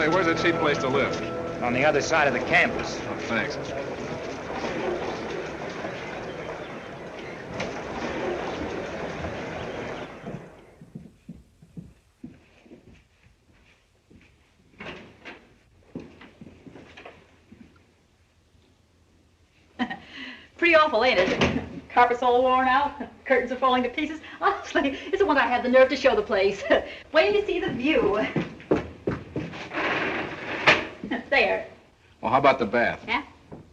Say, where's a cheap place to live? On the other side of the campus. Oh, thanks. Pretty awful, ain't it? Carpet's all worn out, curtains are falling to pieces. Honestly, it's a wonder I have the nerve to show the place. Wait till you see the view. There. Well, how about the bath? Yeah?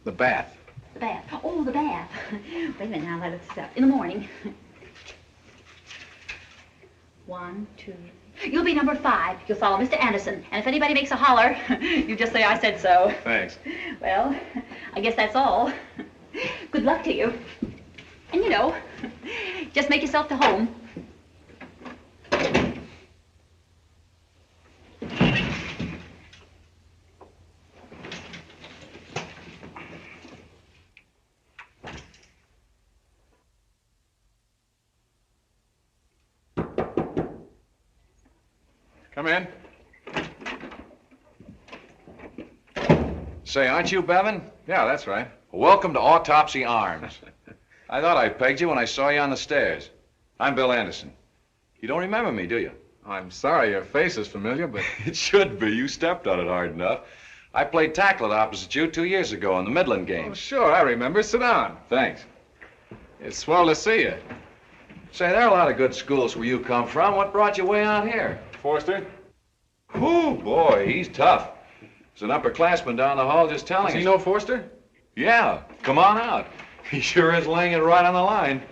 The bath. The bath. Oh, the bath. Wait a minute now, let's in the morning. 1, 2. You'll be number 5. You'll follow Mr. Anderson. And if anybody makes a holler, you just say I said so. Thanks. Well, I guess that's all. Good luck to you. And you know, just make yourself to home. Come in. Say, aren't you Bevan? Yeah, that's right. Welcome to Autopsy Arms. I thought I pegged you when I saw you on the stairs. I'm Bill Anderson. You don't remember me, do you? I'm sorry, your face is familiar, but... It should be. You stepped on it hard enough. I played tackle opposite you 2 years ago in the Midland game. Oh, sure, I remember. Sit down. Thanks. It's swell to see you. Say, there are a lot of good schools where you come from. What brought you way out here? Forster? Oh, boy, he's tough. There's an upperclassman down the hall just telling us. Does he know Forster? Yeah, come on out. He sure is laying it right on the line.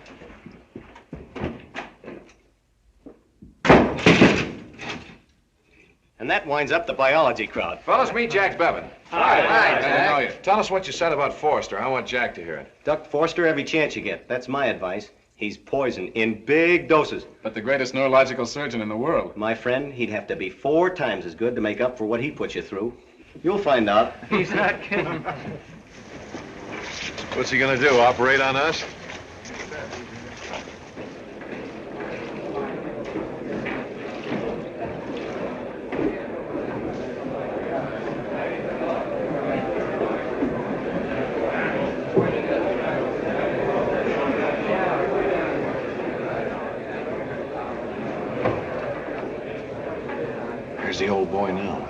And that winds up the biology crowd. Fellas, meet Jack Bevan. Hi, Jack. I know you. Tell us what you said about Forster. I want Jack to hear it. Duck Forster every chance you get. That's my advice. He's poison in big doses. But the greatest neurological surgeon in the world. My friend, he'd have to be 4 times as good to make up for what he put you through. You'll find out. He's not kidding. What's he gonna do, operate on us? Here's the old boy now.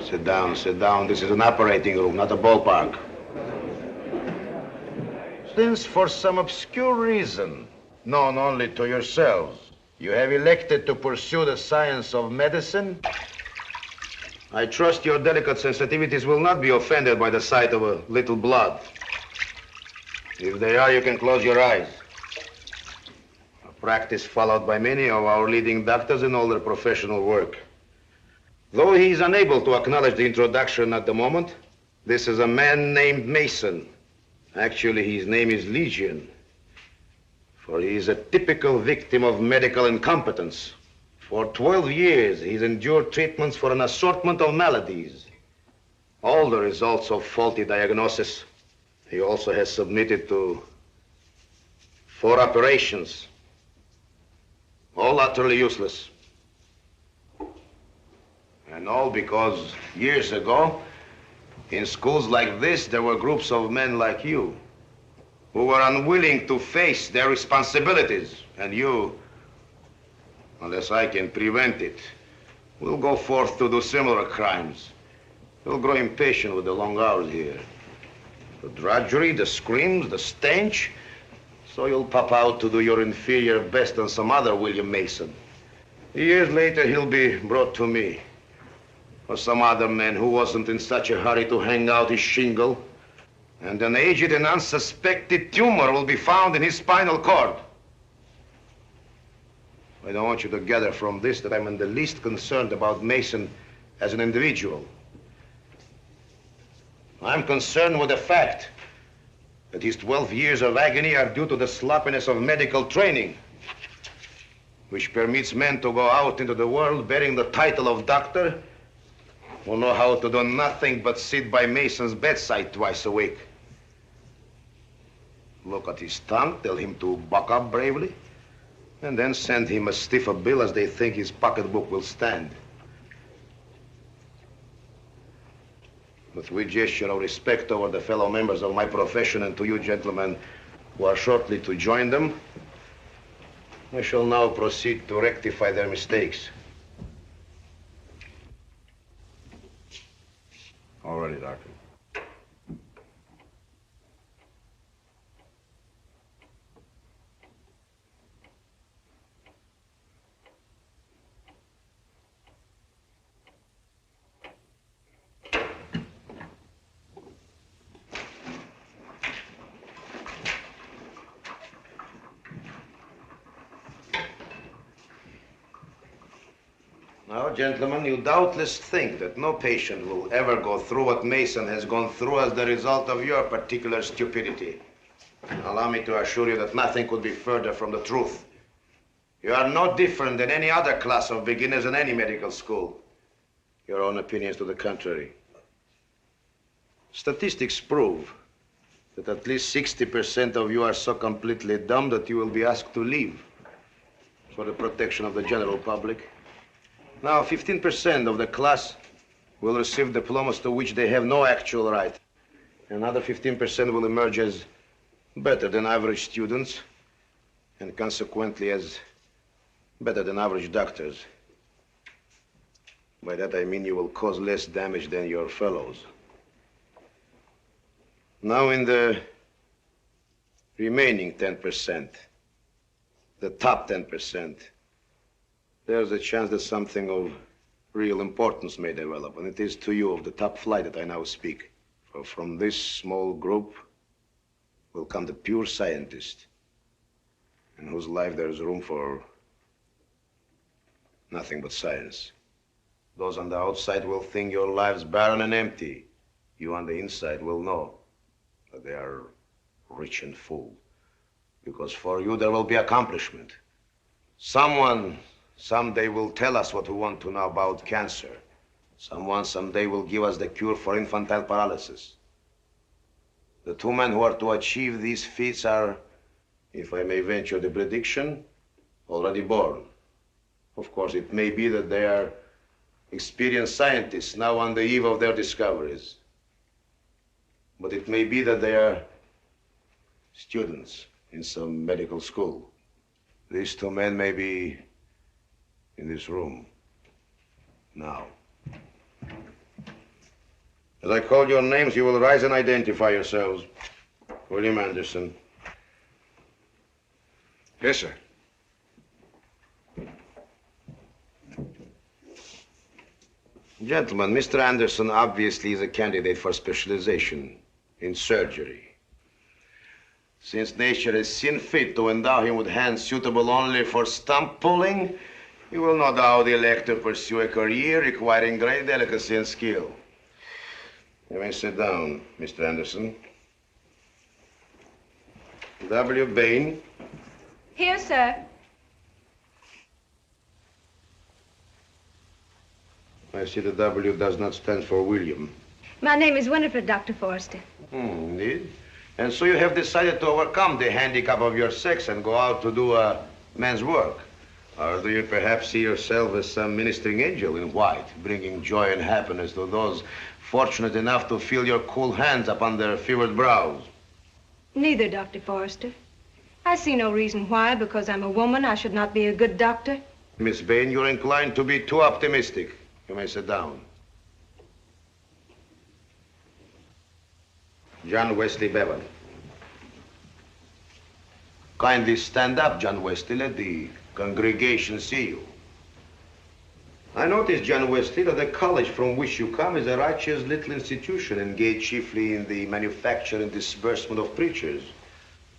Sit down, sit down. This is an operating room, not a ballpark. Since for some obscure reason, known only to yourselves, you have elected to pursue the science of medicine, I trust your delicate sensitivities will not be offended by the sight of a little blood. If they are, you can close your eyes. A practice followed by many of our leading doctors in all their professional work. Though he is unable to acknowledge the introduction at the moment, this is a man named Mason. Actually, his name is Legion, for he is a typical victim of medical incompetence. For 12 years, he's endured treatments for an assortment of maladies, all the results of faulty diagnosis. He also has submitted to 4 operations, all utterly useless. And all because years ago, in schools like this, there were groups of men like you who were unwilling to face their responsibilities. And you, unless I can prevent it, will go forth to do similar crimes. You'll grow impatient with the long hours here. The drudgery, the screams, the stench. So you'll pop out to do your inferior best on some other William Mason. Years later, he'll be brought to me. Or some other man who wasn't in such a hurry to hang out his shingle. And an aged and unsuspected tumor will be found in his spinal cord. I don't want you to gather from this that I'm in the least concerned about Mason as an individual. I'm concerned with the fact that his 12 years of agony are due to the sloppiness of medical training, which permits men to go out into the world bearing the title of doctor, who know how to do nothing but sit by Mason's bedside twice a week. Look at his tongue, tell him to buck up bravely, and then send him as stiff a bill as they think his pocketbook will stand. With which gesture of respect toward the fellow members of my profession and to you gentlemen who are shortly to join them, I shall now proceed to rectify their mistakes. All ready, Doctor. Now, gentlemen, you doubtless think that no patient will ever go through what Mason has gone through as the result of your particular stupidity. Allow me to assure you that nothing could be further from the truth. You are no different than any other class of beginners in any medical school. Your own opinions to the contrary. Statistics prove that at least 60% of you are so completely dumb that you will be asked to leave for the protection of the general public. Now, 15% of the class will receive diplomas to which they have no actual right. Another 15% will emerge as better than average students, and consequently as better than average doctors. By that I mean you will cause less damage than your fellows. Now, in the remaining 10%, the top 10%, there's a chance that something of real importance may develop, and it is to you of the top flight that I now speak. For from this small group will come the pure scientist, in whose life there is room for nothing but science. Those on the outside will think your lives barren and empty. You on the inside will know that they are rich and full, because for you there will be accomplishment. Someone someday will tell us what we want to know about cancer. Someone someday will give us the cure for infantile paralysis. The two men who are to achieve these feats are, if I may venture the prediction, already born. Of course, it may be that they are experienced scientists now on the eve of their discoveries. But it may be that they are students in some medical school. These two men may be in this room now. As I call your names, you will rise and identify yourselves. William Anderson. Yes, sir. Gentlemen, Mr. Anderson obviously is a candidate for specialization in surgery. Since nature has seen fit to endow him with hands suitable only for stump pulling, he will no doubt elect to pursue a career requiring great delicacy and skill. You may sit down, Mr. Anderson. W. Bain. Here, sir. I see the W does not stand for William. My name is Winifred, Dr. Forster. Indeed. And so you have decided to overcome the handicap of your sex and go out to do men's work. Or do you perhaps see yourself as some ministering angel in white, bringing joy and happiness to those fortunate enough to feel your cool hands upon their fevered brows? Neither, Dr. Forster. I see no reason why, because I'm a woman, I should not be a good doctor. Miss Bain, you're inclined to be too optimistic. You may sit down. John Wesley Bevan. Kindly stand up, John Wesley. Let the congregation see you. I notice, John Wesley, that the college from which you come is a righteous little institution engaged chiefly in the manufacture and disbursement of preachers.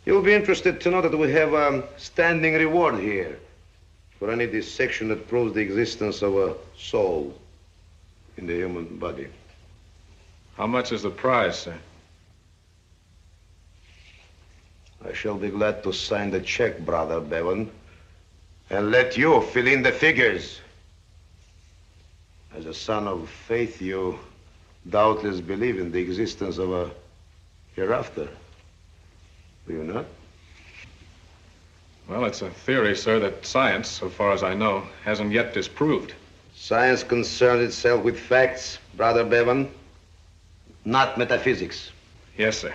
You'll be interested to know that we have a standing reward here for any dissection that proves the existence of a soul in the human body. How much is the prize, sir? I shall be glad to sign the check, Brother Bevan, and let you fill in the figures. As a son of faith, you doubtless believe in the existence of a hereafter. Do you not? Well, it's a theory, sir, that science, so far as I know, hasn't yet disproved. Science concerns itself with facts, Brother Bevan. not metaphysics. Yes, sir.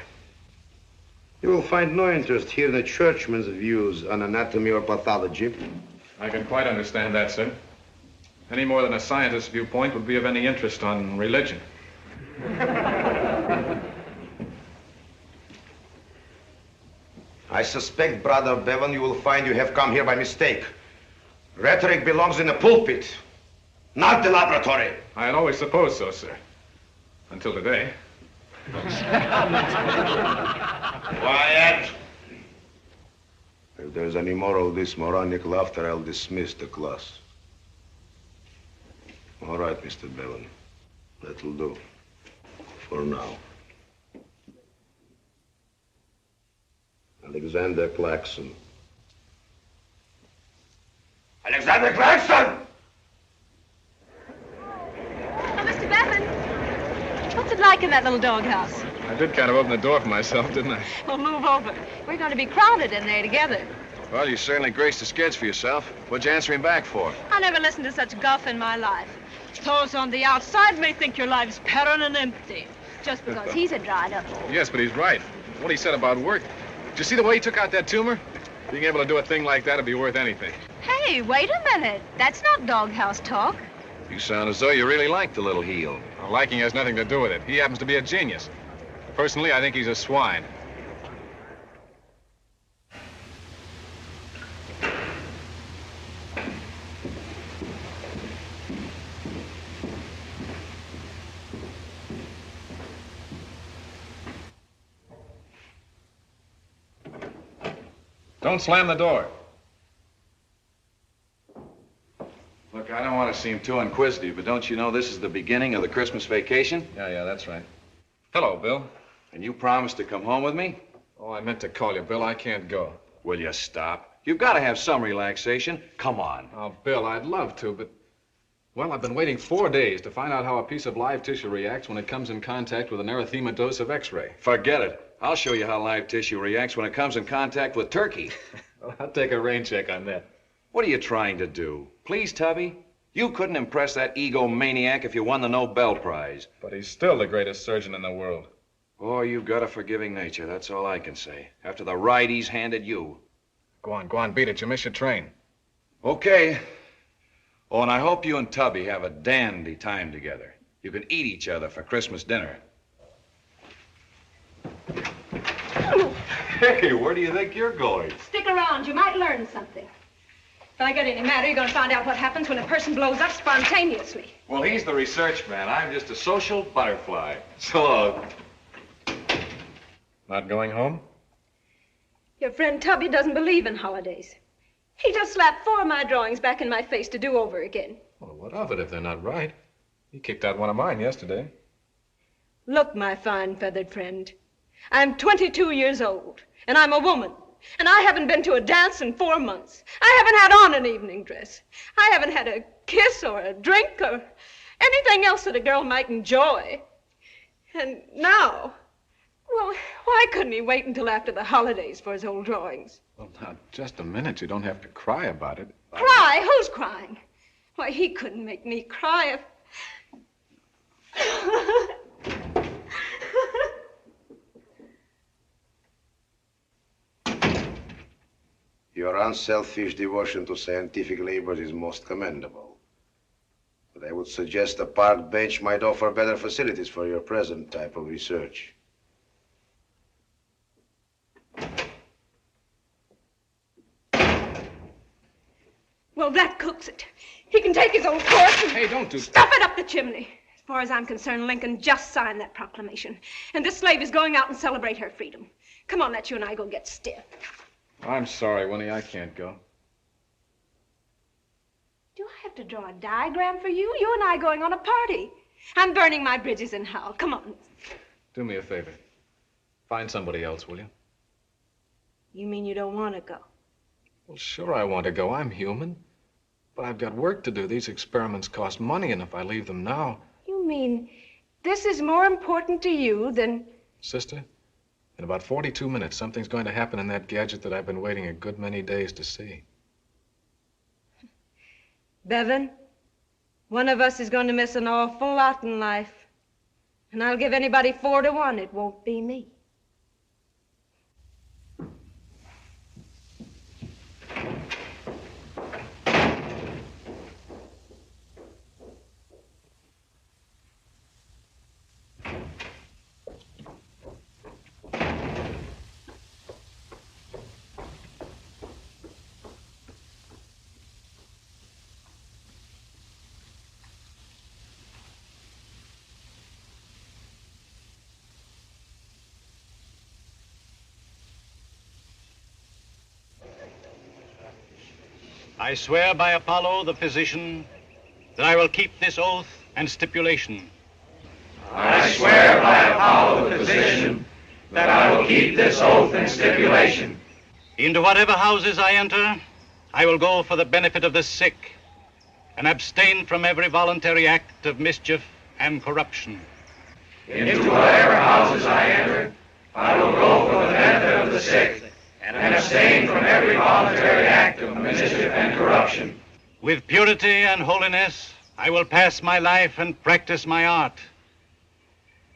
You will find no interest here in a churchman's views on anatomy or pathology. I can quite understand that, sir. Any more than a scientist's viewpoint would be of any interest on religion. I suspect, Brother Bevan, you will find you have come here by mistake. Rhetoric belongs in the pulpit, not the laboratory. I had always supposed so, sir. Until today. Quiet! If there's any more of this moronic laughter, I'll dismiss the class. All right, Mr. Bevan. That'll do. For now. Alexander Claxon. Alexander Claxon! Oh, Mr. Bevan, what's it like in that little doghouse? I did kind of open the door for myself, didn't I? Well, move over. We're going to be crowded in there together. Well, you certainly graced the sketch for yourself. What'd you answer him back for? I never listened to such guff in my life. Those on the outside may think your life's barren and empty, just because he's a dried up. Yes, but he's right. What he said about work. Did you see the way he took out that tumor? Being able to do a thing like that would be worth anything. Hey, wait a minute. That's not doghouse talk. You sound as though you really like the little heel. Well, liking has nothing to do with it. He happens to be a genius. Personally, I think he's a swine. Don't slam the door. Look, I don't want to seem too inquisitive, but don't you know this is the beginning of the Christmas vacation? Yeah, that's right. Hello, Bill. And you promised to come home with me? Oh, I meant to call you, Bill. I can't go. Will you stop? You've got to have some relaxation. Come on. Oh, Bill, I'd love to, but... Well, I've been waiting 4 days to find out how a piece of live tissue reacts when it comes in contact with an erythema dose of X-ray. Forget it. I'll show you how live tissue reacts when it comes in contact with turkey. Well, I'll take a rain check on that. What are you trying to do? Please, Tubby? You couldn't impress that egomaniac if you won the Nobel Prize. But he's still the greatest surgeon in the world. Oh, you've got a forgiving nature. That's all I can say. After the ride he's handed you. Go on, beat it. You miss your train. Okay. Oh, and I hope you and Tubby have a dandy time together. You can eat each other for Christmas dinner. Hey, where do you think you're going? Stick around. You might learn something. If I get any madder, you're going to find out what happens when a person blows up spontaneously. Well, he's the research man. I'm just a social butterfly. So long. Not going home? Your friend Tubby doesn't believe in holidays. He just slapped 4 of my drawings back in my face to do over again. Well, what of it if they're not right? He kicked out one of mine yesterday. Look, my fine feathered friend, I'm 22 years old, and I'm a woman, and I haven't been to a dance in 4 months. I haven't had on an evening dress. I haven't had a kiss or a drink or anything else that a girl might enjoy. And now, well, why couldn't he wait until after the holidays for his old drawings? Well, now, just a minute. You don't have to cry about it. Cry? Who's crying? Why, he couldn't make me cry if... Your unselfish devotion to scientific labors is most commendable. But I would suggest a park bench might offer better facilities for your present type of research. Well, that cooks it. He can take his old course and... Hey, don't do... Stuff it up the chimney. As far as I'm concerned, Lincoln just signed that proclamation. And this slave is going out and celebrate her freedom. Come on, let you and I go get stiff. I'm sorry, Winnie. I can't go. Do I have to draw a diagram for you? You and I going on a party. I'm burning my bridges in hell. Come on. Do me a favor. Find somebody else, will you? You mean you don't want to go? Well, sure I want to go. I'm human. But I've got work to do. These experiments cost money, and if I leave them now... You mean this is more important to you than... Sister, in about 42 minutes, something's going to happen in that gadget that I've been waiting a good many days to see. Bevan, one of us is going to miss an awful lot in life. And I'll give anybody 4 to 1 it won't be me. I swear by Apollo, the physician, that I will keep this oath and stipulation. I swear by Apollo, the physician, that I will keep this oath and stipulation. Into whatever houses I enter, I will go for the benefit of the sick and abstain from every voluntary act of mischief and corruption. Into whatever houses I enter, I will go for the benefit of the sick and abstain from every voluntary act of mischief and corruption. With purity and holiness, I will pass my life and practice my art.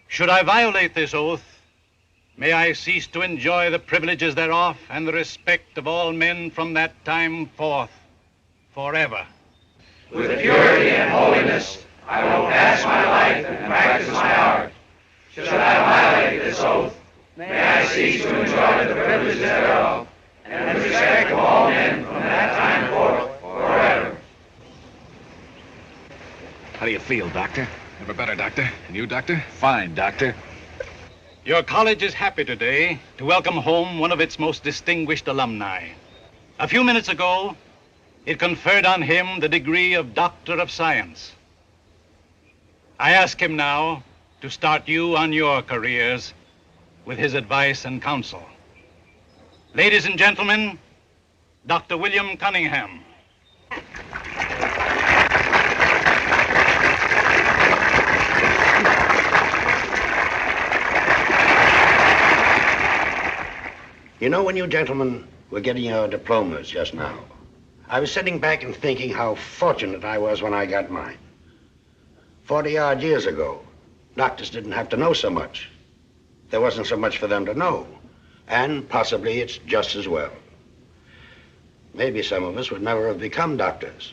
Should I violate this oath, may I cease to enjoy the privileges thereof and the respect of all men from that time forth, forever. With purity and holiness, I will pass my life and practice my art. Should I violate this oath, may I cease to enjoy the privileges thereof and the respect of all men from that time forth, forever. How do you feel, Doctor? Never better, Doctor. And you, Doctor? Fine, Doctor. Your college is happy today to welcome home one of its most distinguished alumni. A few minutes ago, it conferred on him the degree of Doctor of Science. I ask him now to start you on your careers with his advice and counsel. Ladies and gentlemen, Dr. William Cunningham. You know, when you gentlemen were getting your diplomas just now, I was sitting back and thinking how fortunate I was when I got mine. 40-odd years ago, doctors didn't have to know so much. There wasn't so much for them to know. And possibly it's just as well. Maybe some of us would never have become doctors.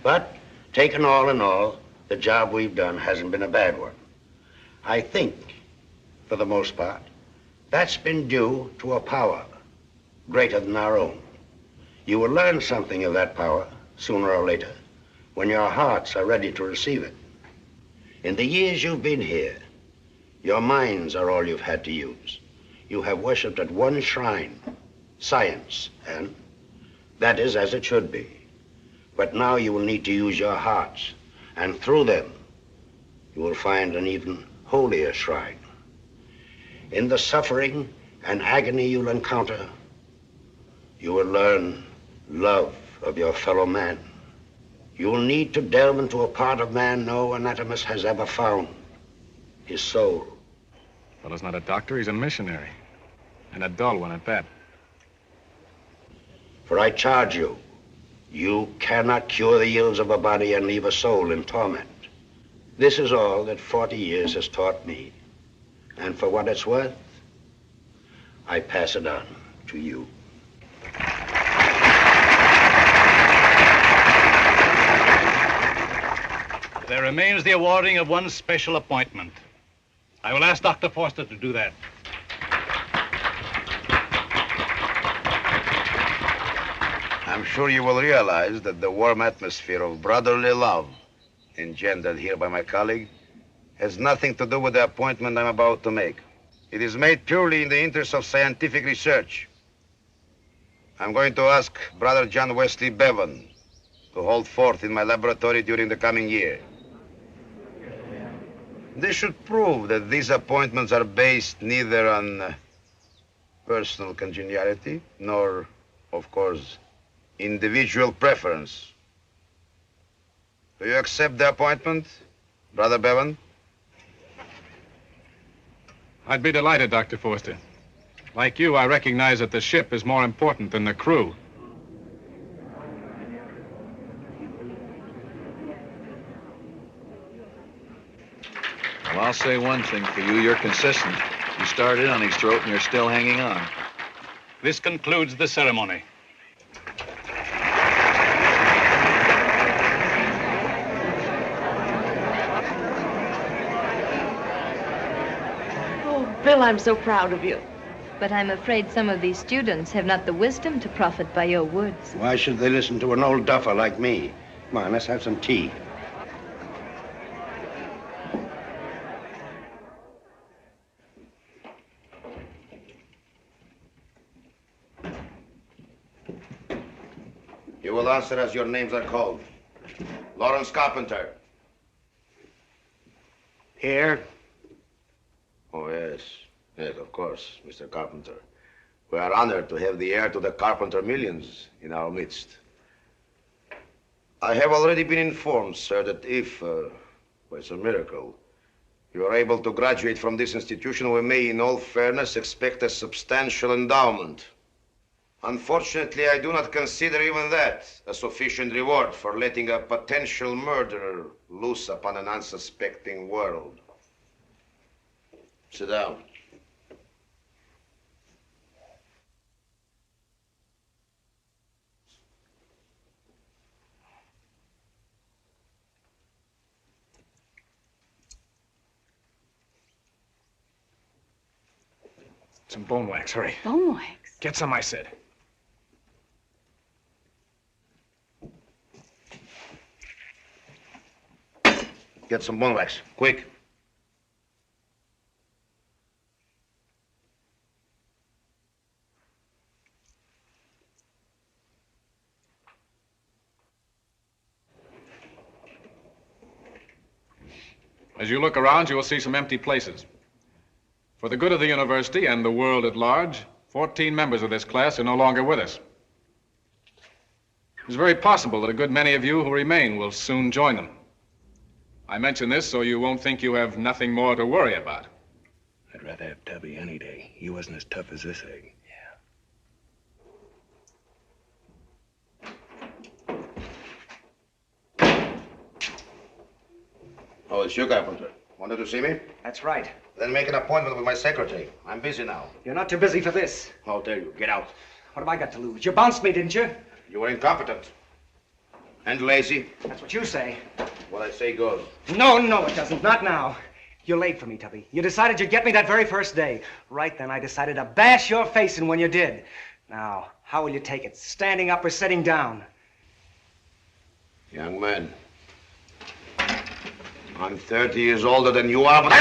But, taken all in all, the job we've done hasn't been a bad one. I think, for the most part, that's been due to a power greater than our own. You will learn something of that power, sooner or later, when your hearts are ready to receive it. In the years you've been here, your minds are all you've had to use. You have worshipped at one shrine, science, and that is as it should be. But now you will need to use your hearts, and through them, you will find an even holier shrine. In the suffering and agony you'll encounter, you will learn love of your fellow man. You will need to delve into a part of man no anatomist has ever found, his soul. Fellow's not a doctor, he's a missionary. And a dull one at that. For I charge you, you cannot cure the ills of a body and leave a soul in torment. This is all that 40 years has taught me. And for what it's worth, I pass it on to you. There remains the awarding of one special appointment. I will ask Dr. Forster to do that. I'm sure you will realize that the warm atmosphere of brotherly love engendered here by my colleague has nothing to do with the appointment I'm about to make. It is made purely in the interest of scientific research. I'm going to ask Brother John Wesley Bevan to hold forth in my laboratory during the coming year. This should prove that these appointments are based neither on personal congeniality nor, of course, individual preference. Do you accept the appointment, Brother Bevan? I'd be delighted, Dr. Forster. Like you, I recognize that the ship is more important than the crew. Well, I'll say one thing for you. You're consistent. You started on his throat and you're still hanging on. This concludes the ceremony. Oh, Bill, I'm so proud of you. But I'm afraid some of these students have not the wisdom to profit by your words. Why should they listen to an old duffer like me? Come on, let's have some tea. You will answer as your names are called. Lawrence Carpenter. Here? Oh, yes. Yes, of course, Mr. Carpenter. We are honored to have the heir to the Carpenter millions in our midst. I have already been informed, sir, that if, by some miracle, you are able to graduate from this institution, we may, in all fairness, expect a substantial endowment. Unfortunately, I do not consider even that a sufficient reward for letting a potential murderer loose upon an unsuspecting world. Sit down. Some bone wax, hurry. Bone wax? Get some, I said. Get some bone wax, quick. As you look around, you will see some empty places. For the good of the university and the world at large, 14 members of this class are no longer with us. It's very possible that a good many of you who remain will soon join them. I mention this so you won't think you have nothing more to worry about. I'd rather have Tubby any day. He wasn't as tough as this egg. Oh, it's you, Carpenter. Wanted to see me? That's right. Then make an appointment with my secretary. I'm busy now. You're not too busy for this. I'll tell you. Get out. What have I got to lose? You bounced me, didn't you? You were incompetent. And lazy. That's what you say. What I say goes. No, it doesn't. Not now. You're late for me, Tubby. You decided you'd get me that very first day. Right then, I decided to bash your face in when you did. Now, how will you take it? Standing up or sitting down? Young man, I'm 30 years older than you are, but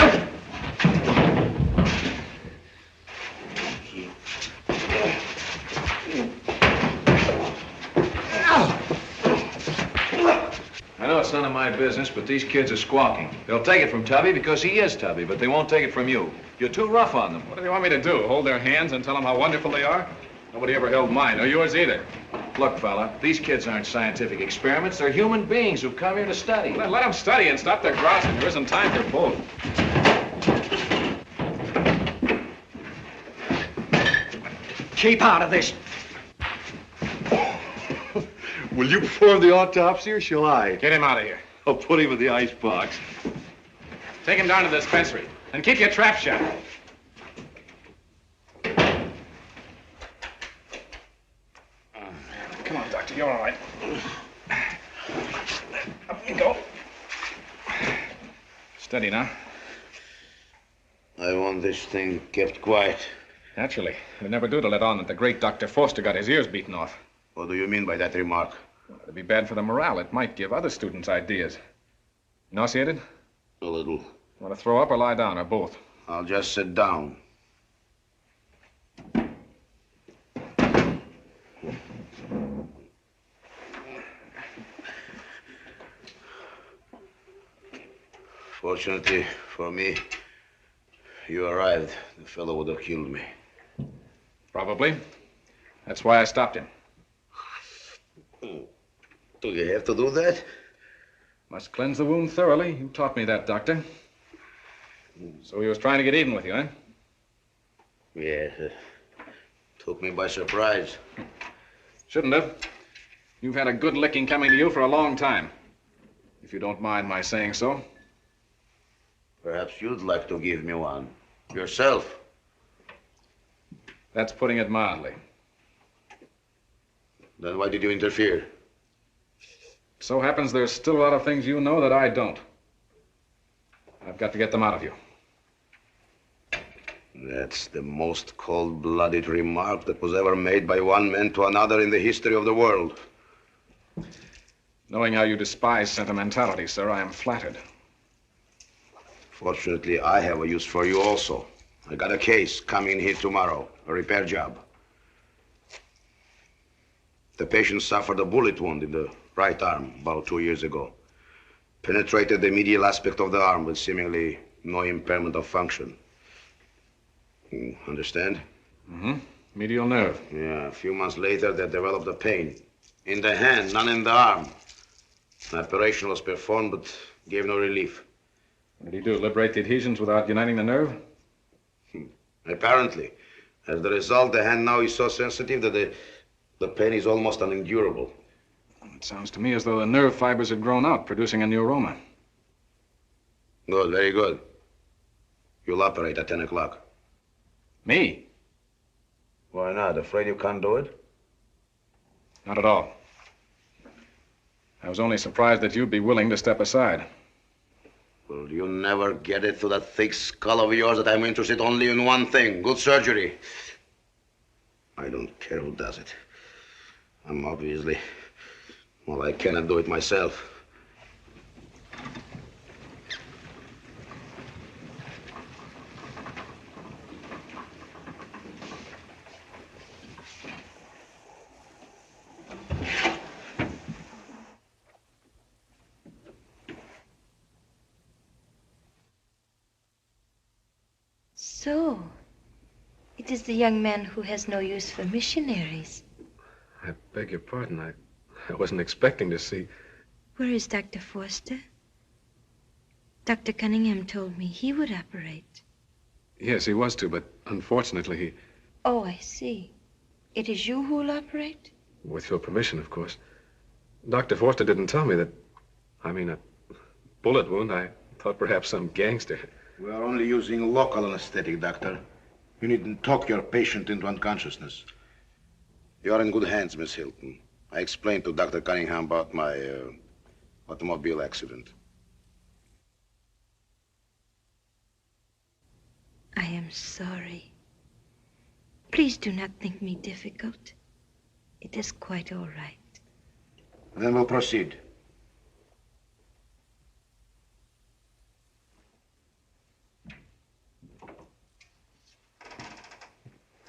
I know it's none of my business, but these kids are squawking. They'll take it from Tubby because he is Tubby, but they won't take it from you. You're too rough on them. What do they want me to do? Hold their hands and tell them how wonderful they are? Nobody ever held mine, or yours either. Look, fella, these kids aren't scientific experiments. They're human beings who've come here to study. Well, let them study and stop their grousing. There isn't time for both. Keep out of this. Will you perform the autopsy or shall I? Get him out of here. I'll put him in the icebox. Take him down to the dispensary. And keep your trap shut. Come on, Doctor. You're all right. Up you go. Steady now. I want this thing kept quiet. Naturally. It'd never do to let on that the great Dr. Forster got his ears beaten off. What do you mean by that remark? Well, it'd be bad for the morale. It might give other students ideas. Nauseated? A little. Want to throw up or lie down, or both? I'll just sit down. Fortunately for me, you arrived. The fellow would have killed me. Probably. That's why I stopped him. Do you have to do that? Must cleanse the wound thoroughly. You taught me that, Doctor. So he was trying to get even with you, eh? Yes. Took me by surprise. Shouldn't have. You've had a good licking coming to you for a long time. If you don't mind my saying so. Perhaps you'd like to give me one. Yourself. That's putting it mildly. Then why did you interfere? So happens there's still a lot of things you know that I don't. I've got to get them out of you. That's the most cold-blooded remark that was ever made by one man to another in the history of the world. Knowing how you despise sentimentality, sir, I am flattered. Fortunately, I have a use for you also. I got a case coming here tomorrow, a repair job. The patient suffered a bullet wound in the right arm about 2 years ago. Penetrated the medial aspect of the arm with seemingly no impairment of function. You understand? Mm-hmm. Medial nerve. Yeah, a few months later, they developed a pain. In the hand, none in the arm. An operation was performed, but gave no relief. What did he do, liberate the adhesions without uniting the nerve? Apparently. As the result, the hand now is so sensitive that the pain is almost unendurable. It sounds to me as though the nerve fibers had grown out, producing a neuroma. Good, very good. You'll operate at 10 o'clock. Me? Why not? Afraid you can't do it? Not at all. I was only surprised that you'd be willing to step aside. Well, you never get it through that thick skull of yours that I'm interested only in one thing, good surgery. I don't care who does it. I'm obviously... Well, I cannot do it myself. So, it is the young man who has no use for missionaries. I beg your pardon. I wasn't expecting to see... Where is Dr. Forster? Dr. Cunningham told me he would operate. Yes, he was to, but unfortunately he... Oh, I see. It is you who will operate? With your permission, of course. Dr. Forster didn't tell me that... I mean, a bullet wound. I thought perhaps some gangster... We are only using local anesthetic, Doctor. You needn't talk your patient into unconsciousness. You are in good hands, Miss Hilton. I explained to Dr. Cunningham about my automobile accident. I am sorry. Please do not think me difficult. It is quite all right. Then we'll proceed.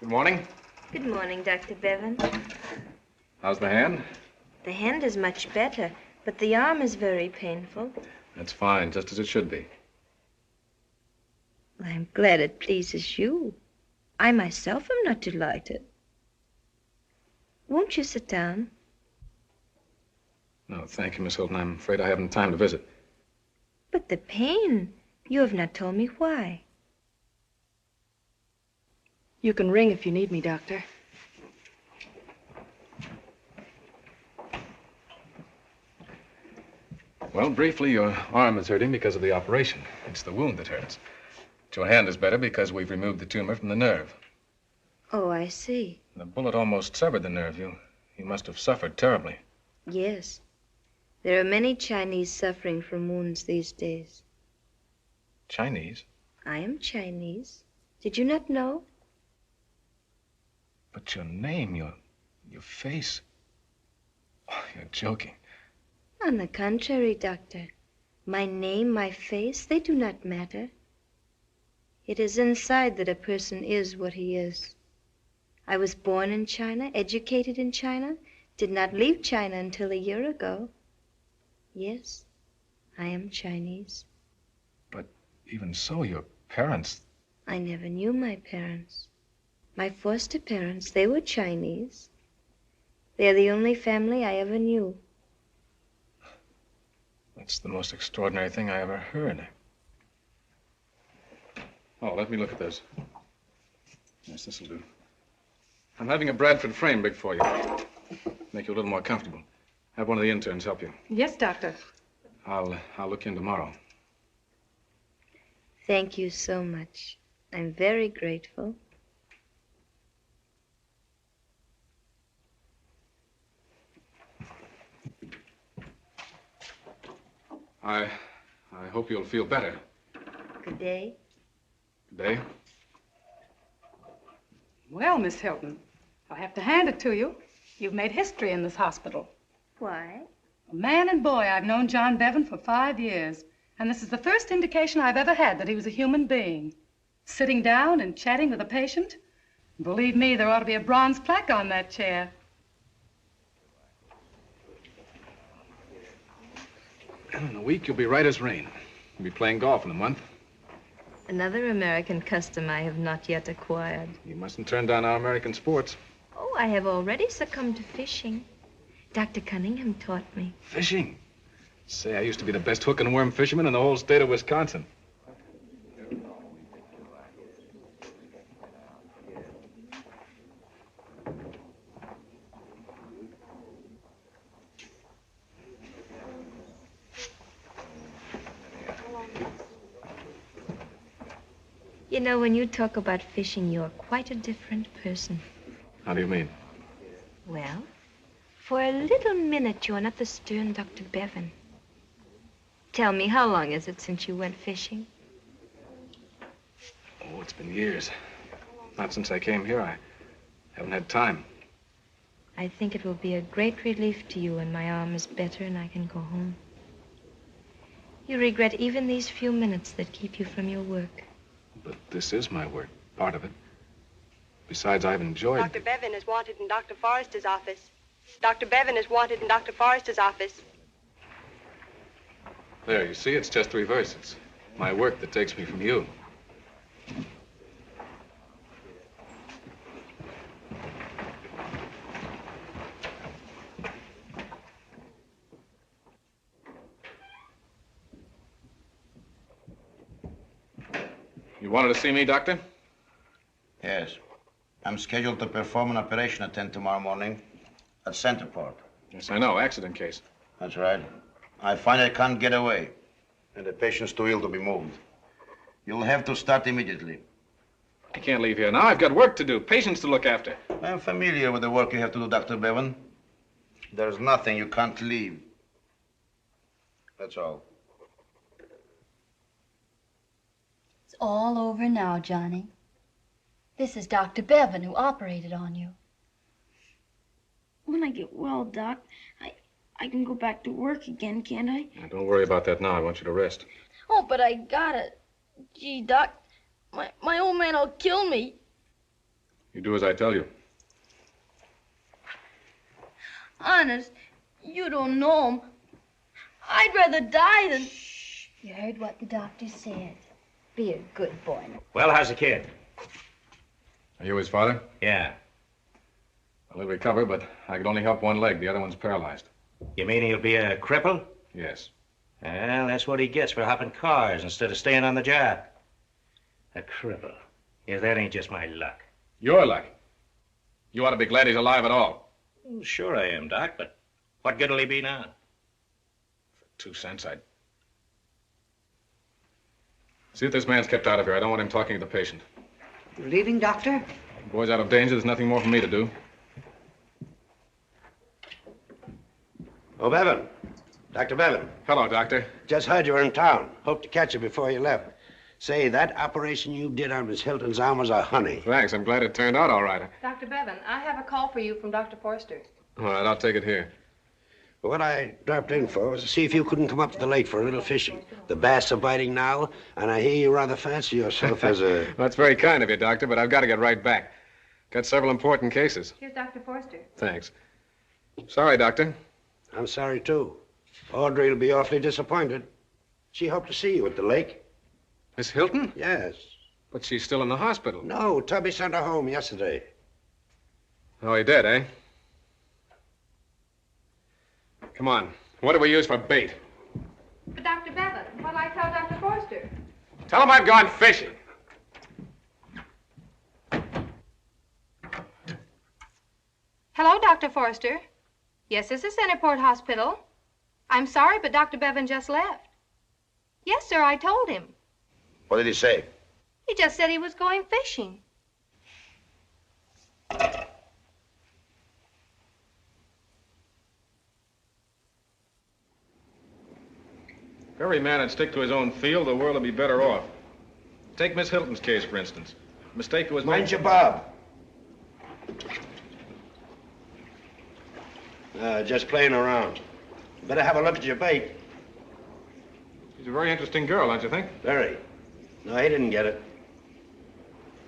Good morning. Good morning, Dr. Bevan. How's the hand? The hand is much better, but the arm is very painful. That's fine, just as it should be. I'm glad it pleases you. I myself am not delighted. Won't you sit down? No, thank you, Miss Hilton. I'm afraid I haven't time to visit. But the pain, you have not told me why. You can ring if you need me, Doctor. Well, briefly, your arm is hurting because of the operation. It's the wound that hurts. But your hand is better because we've removed the tumor from the nerve. Oh, I see. The bullet almost severed the nerve. You must have suffered terribly. Yes. There are many Chinese suffering from wounds these days. Chinese? I am Chinese. Did you not know? But your name, your face... Oh, you're joking. On the contrary, Doctor. My name, my face, they do not matter. It is inside that a person is what he is. I was born in China, educated in China, did not leave China until a year ago. Yes, I am Chinese. But even so, your parents... I never knew my parents. My foster parents, they were Chinese. They're the only family I ever knew. That's the most extraordinary thing I ever heard. Oh, let me look at this. Yes, this'll do. I'm having a Bradford frame rigged for you. Make you a little more comfortable. Have one of the interns help you. Yes, Doctor. I'll look in tomorrow. Thank you so much. I'm very grateful. I hope you'll feel better. Good day. Good day. Well, Miss Hilton, I'll have to hand it to you. You've made history in this hospital. Why? Man and boy, I've known John Bevan for 5 years, and this is the first indication I've ever had that he was a human being. Sitting down and chatting with a patient. Believe me, there ought to be a bronze plaque on that chair. In a week, you'll be right as rain. You'll be playing golf in a month. Another American custom I have not yet acquired. You mustn't turn down our American sports. Oh, I have already succumbed to fishing. Dr. Cunningham taught me. Fishing? Say, I used to be the best hook and worm fisherman in the whole state of Wisconsin. You know, when you talk about fishing, you're quite a different person. How do you mean? Well, for a little minute, you're not the stern Dr. Bevan. Tell me, how long is it since you went fishing? Oh, it's been years. Not since I came here. I haven't had time. I think it will be a great relief to you when my arm is better and I can go home. You regret even these few minutes that keep you from your work. But this is my work, part of it. Besides, I've enjoyed... Dr. Bevan is wanted in Dr. Forster's office. Dr. Bevan is wanted in Dr. Forster's office. There, you see, it's just the reverse. It's my work that takes me from you. You wanted to see me, Doctor? Yes. I'm scheduled to perform an operation at 10 tomorrow morning at Centerport. Yes, I know. Accident case. That's right. I find I can't get away, and the patient's too ill to be moved. You'll have to start immediately. I can't leave here now. I've got work to do, patients to look after. I'm familiar with the work you have to do, Dr. Bevan. There's nothing you can't leave. That's all. It's all over now, Johnny. This is Dr. Bevan who operated on you. When I get well, Doc, I can go back to work again, can't I? Now, don't worry about that now. I want you to rest. Oh, but I gotta. Gee, Doc, my old man will kill me. You do as I tell you. Honest, you don't know him. I'd rather die than... Shh. You heard what the doctor said. Be a good boy. Well, how's the kid? Are you his father? Yeah. Well, he'll recover, but I could only help one leg. The other one's paralyzed. You mean he'll be a cripple? Yes. Well, that's what he gets for hopping cars instead of staying on the job. A cripple. Yeah, that ain't just my luck. Your luck. You ought to be glad he's alive at all. Well, sure I am, Doc, but what good will he be now? For 2 cents, I'd... See if this man's kept out of here. I don't want him talking to the patient. You're leaving, Doctor? The boy's out of danger. There's nothing more for me to do. Oh, Bevan. Dr. Bevan. Hello, Doctor. Just heard you were in town. Hope to catch you before you left. Say, that operation you did on Miss Hilton's arm was a honey. Thanks. I'm glad it turned out all right. Dr. Bevan, I have a call for you from Dr. Forster. All right, I'll take it here. What I dropped in for was to see if you couldn't come up to the lake for a little fishing. The bass are biting now, and I hear you rather fancy yourself as a... Well, that's very kind of you, Doctor, but I've got to get right back. Got several important cases. Here's Dr. Forster. Thanks. Sorry, Doctor. I'm sorry, too. Audrey will be awfully disappointed. She hoped to see you at the lake. Miss Hilton? Yes. But she's still in the hospital. No, Tubby sent her home yesterday. Oh, he did, eh? Come on. What do we use for bait? Dr. Bevan, what'll I tell Dr. Forster? Tell him I've gone fishing. Hello, Dr. Forster. Yes, this is Centerport Hospital. I'm sorry, but Dr. Bevan just left. Yes, sir, I told him. What did he say? He just said he was going fishing. If every man would stick to his own field, the world would be better off. Take Miss Hilton's case, for instance. A mistake was made. Mind you, Bob. Just playing around. Better have a look at your bait. She's a very interesting girl, don't you think? Very. No, he didn't get it.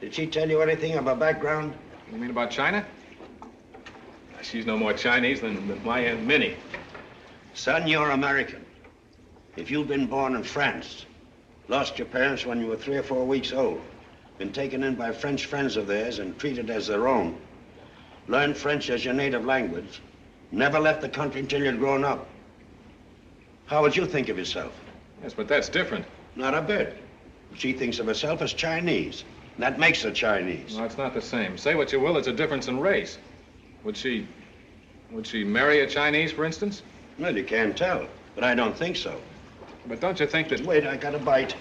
Did she tell you anything of her background? You mean about China? She's no more Chinese than my Aunt Minnie. Son, you're American. If you've been born in France, lost your parents when you were 3 or 4 weeks old, been taken in by French friends of theirs and treated as their own, learned French as your native language, never left the country until you'd grown up, how would you think of yourself? Yes, but that's different. Not a bit. She thinks of herself as Chinese. And that makes her Chinese. No, it's not the same. Say what you will, it's a difference in race. Would she marry a Chinese, for instance? Well, you can't tell, but I don't think so. But don't you think that... Wait, I got a bite.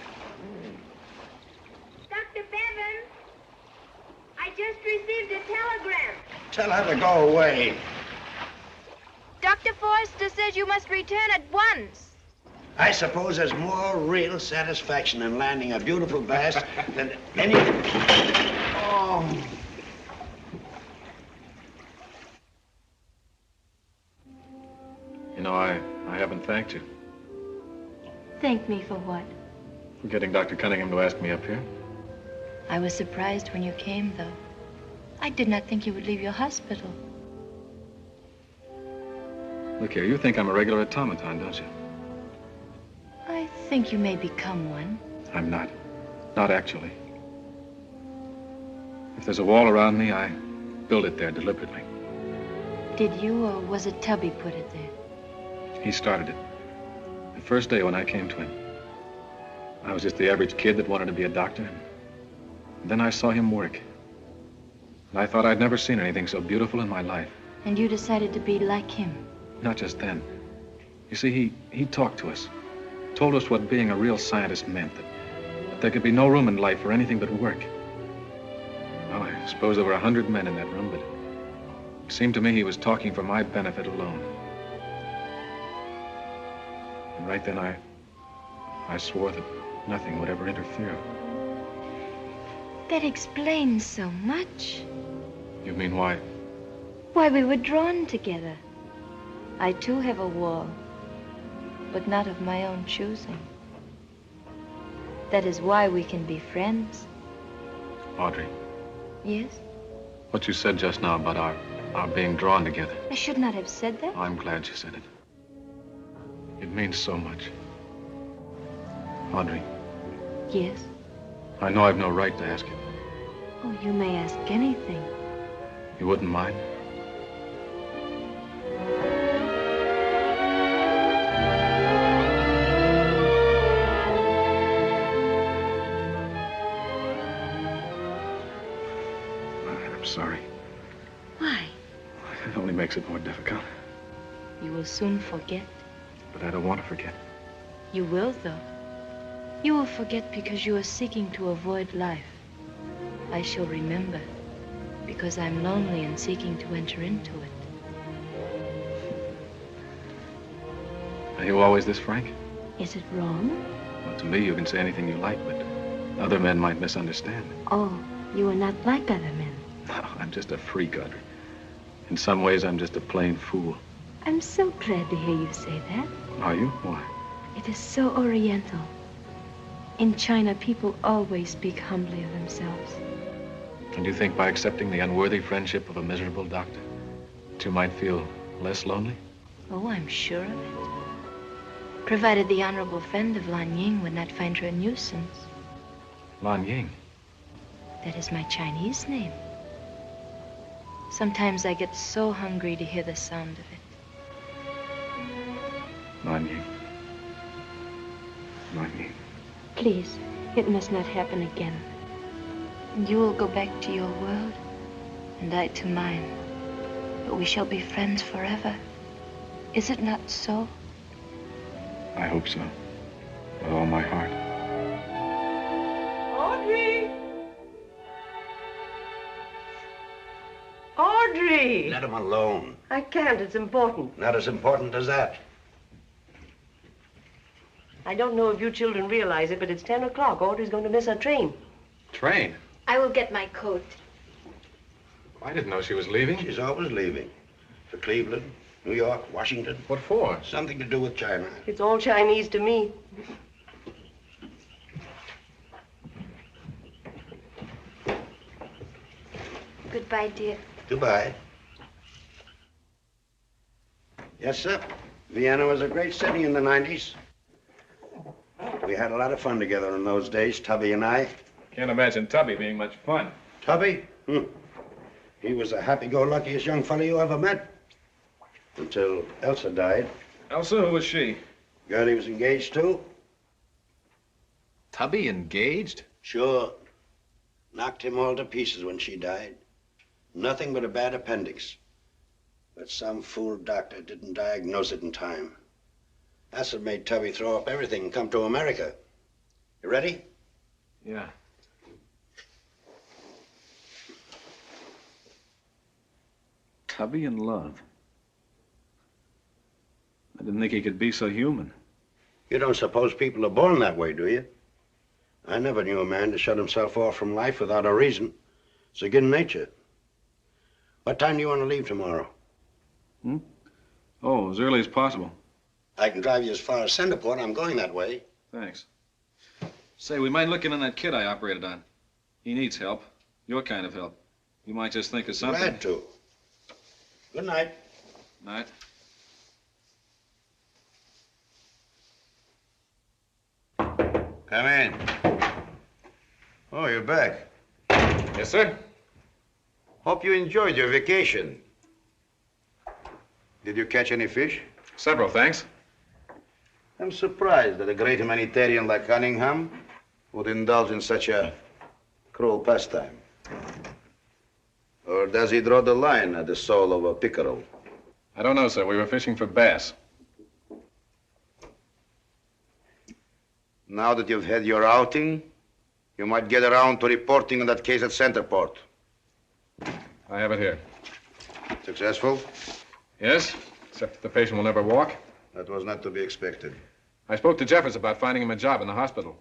Dr. Bevan, I just received a telegram. Tell her to go away. Dr. Forster says you must return at once. I suppose there's more real satisfaction in landing a beautiful bass than any... Oh. You know, I haven't thanked you. Thank me for what? For getting Dr. Cunningham to ask me up here. I was surprised when you came, though. I did not think you would leave your hospital. Look here, you think I'm a regular automaton, don't you? I think you may become one. I'm not. Not actually. If there's a wall around me, I build it there deliberately. Did you, or was it Tubby put it there? He started it. The first day when I came to him. I was just the average kid that wanted to be a doctor. And then I saw him work. And I thought I'd never seen anything so beautiful in my life. And you decided to be like him? Not just then. You see, he talked to us. Told us what being a real scientist meant. That there could be no room in life for anything but work. Well, I suppose there were 100 men in that room, but it seemed to me he was talking for my benefit alone. And right then I swore that nothing would ever interfere. That explains so much. You mean why? Why we were drawn together. I too have a wall, but not of my own choosing. That is why we can be friends. Audrey. Yes? What you said just now about our being drawn together. I should not have said that. I'm glad you said it. It means so much. Audrey. Yes? I know I've no right to ask it. Oh, you may ask anything. You wouldn't mind? I'm sorry. Why? It only makes it more difficult. You will soon forget. But I don't want to forget. You will, though. You will forget because you are seeking to avoid life. I shall remember, because I'm lonely and seeking to enter into it. Are you always this frank? Is it wrong? Well, to me, you can say anything you like, but other men might misunderstand. Oh, you are not like other men. No, I'm just a freak, Audrey. In some ways, I'm just a plain fool. I'm so glad to hear you say that. Are you? Why? It is so oriental. In China, people always speak humbly of themselves. And you think by accepting the unworthy friendship of a miserable doctor, that you might feel less lonely? Oh, I'm sure of it. Provided the honorable friend of Lan Ying would not find her a nuisance. Lan Ying? That is my Chinese name. Sometimes I get so hungry to hear the sound of it. Lan Ying. Lan Ying. Please, it must not happen again. And you will go back to your world, and I to mine. But we shall be friends forever. Is it not so? I hope so. With all my heart. Audrey! Audrey! Let him alone. I can't. It's important. Not as important as that. I don't know if you children realize it, but it's 10 o'clock. Audrey's going to miss her train. Train? I will get my coat. I didn't know she was leaving. She's always leaving. For Cleveland, New York, Washington. What for? Something to do with China. It's all Chinese to me. Goodbye, dear. Goodbye. Yes, sir. Vienna was a great city in the 90s. We had a lot of fun together in those days, Tubby and I. Can't imagine Tubby being much fun. Tubby? He was the happy-go-luckiest young fellow you ever met. Until Elsa died. Elsa, who was she? Girl he was engaged to. Tubby engaged? Sure. Knocked him all to pieces when she died. Nothing but a bad appendix. But some fool doctor didn't diagnose it in time. That's what made Tubby throw up everything and come to America. You ready? Yeah. Tubby in love. I didn't think he could be so human. You don't suppose people are born that way, do you? I never knew a man to shut himself off from life without a reason. It's against nature. What time do you want to leave tomorrow? Oh, as early as possible. I can drive you as far as Centerport. I'm going that way. Thanks. Say, we might look in on that kid I operated on. He needs help. Your kind of help. You might just think of something. Glad to. Good night. Night. Come in. Oh, you're back. Yes, sir. Hope you enjoyed your vacation. Did you catch any fish? Several, thanks. I'm surprised that a great humanitarian like Cunningham would indulge in such a cruel pastime. Or does he draw the line at the soul of a pickerel? I don't know, sir. We were fishing for bass. Now that you've had your outing, you might get around to reporting on that case at Centerport. I have it here. Successful? Yes, except that the patient will never walk. That was not to be expected. I spoke to Jeffers about finding him a job in the hospital.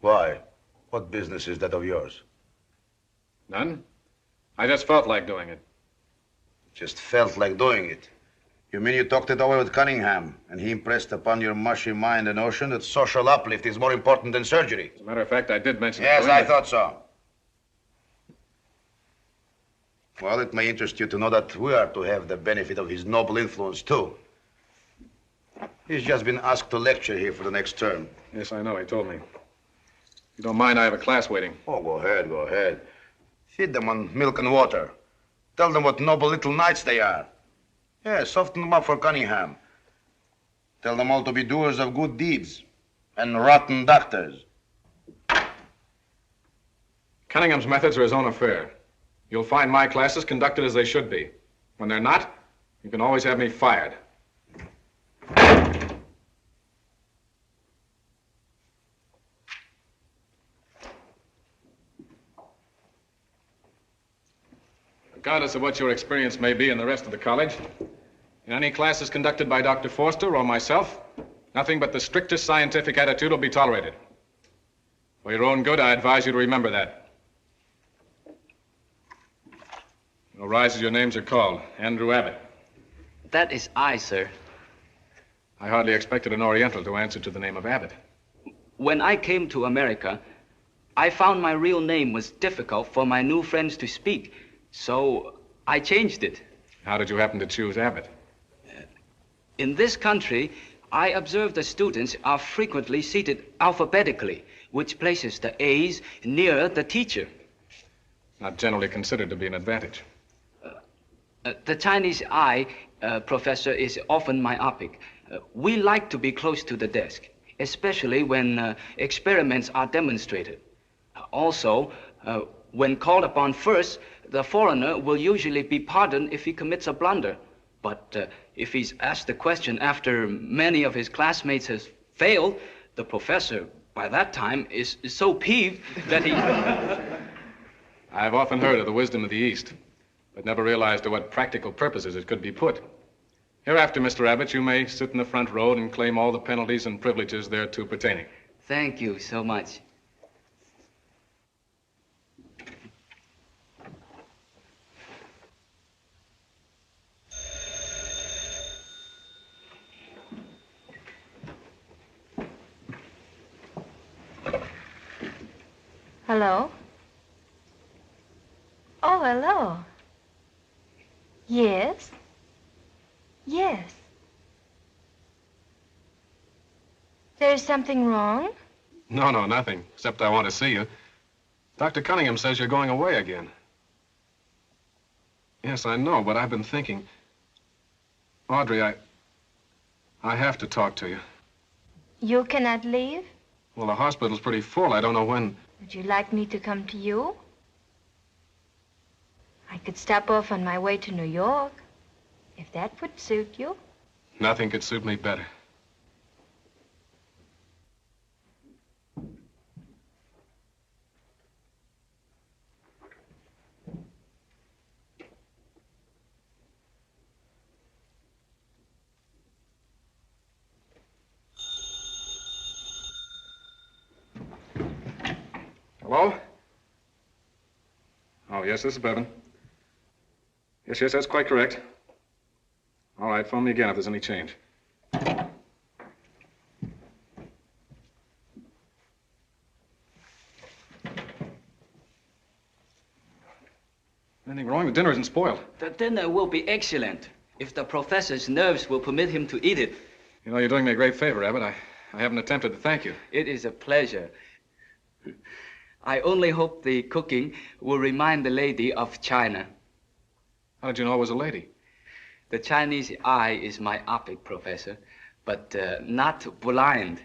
Why? What business is that of yours? None. I just felt like doing it. Just felt like doing it. You mean you talked it over with Cunningham, and he impressed upon your mushy mind the notion that social uplift is more important than surgery? As a matter of fact, I did mention it. Yes, I thought so. Well, it may interest you to know that we are to have the benefit of his noble influence, too. He's just been asked to lecture here for the next term. Yes, I know. He told me. If you don't mind, I have a class waiting. Oh, go ahead, go ahead. Feed them on milk and water. Tell them what noble little knights they are. Yeah, soften them up for Cunningham. Tell them all to be doers of good deeds and rotten doctors. Cunningham's methods are his own affair. You'll find my classes conducted as they should be. When they're not, you can always have me fired. Regardless of what your experience may be in the rest of the college, in any classes conducted by Dr. Forster or myself, nothing but the strictest scientific attitude will be tolerated. For your own good, I advise you to remember that. You'll rise as your names are called. Andrew Abbott. That is I, sir. I hardly expected an Oriental to answer to the name of Abbott. When I came to America, I found my real name was difficult for my new friends to speak, so I changed it. How did you happen to choose Abbott? In this country, I observe the students are frequently seated alphabetically, which places the A's near the teacher. Not generally considered to be an advantage. The Chinese eye, Professor, is often myopic. We like to be close to the desk, especially when experiments are demonstrated. Also, when called upon first, the foreigner will usually be pardoned if he commits a blunder. But if he's asked a question after many of his classmates have failed, the professor by that time is so peeved that he... I've often heard of the wisdom of the East, but never realized to what practical purposes it could be put. Hereafter, Mr. Abbott, you may sit in the front row and claim all the penalties and privileges thereto pertaining. Thank you so much. Hello? Oh, hello. Yes? Yes. There's something wrong? No, nothing, except I want to see you. Dr. Cunningham says you're going away again. Yes, I know, but I've been thinking. Audrey, I have to talk to you. You cannot leave? Well, the hospital's pretty full. I don't know when. Would you like me to come to you? I could stop off on my way to New York, if that would suit you. Nothing could suit me better. Hello? Oh, yes, this is Bevan. Yes, that's quite correct. All right, phone me again if there's any change. Anything wrong? The dinner isn't spoiled. The dinner will be excellent if the professor's nerves will permit him to eat it. You know, you're doing me a great favor, Abbott. I haven't attempted to thank you. It is a pleasure. I only hope the cooking will remind the lady of China. How did you know it was a lady? The Chinese eye is myopic, Professor, but not blind.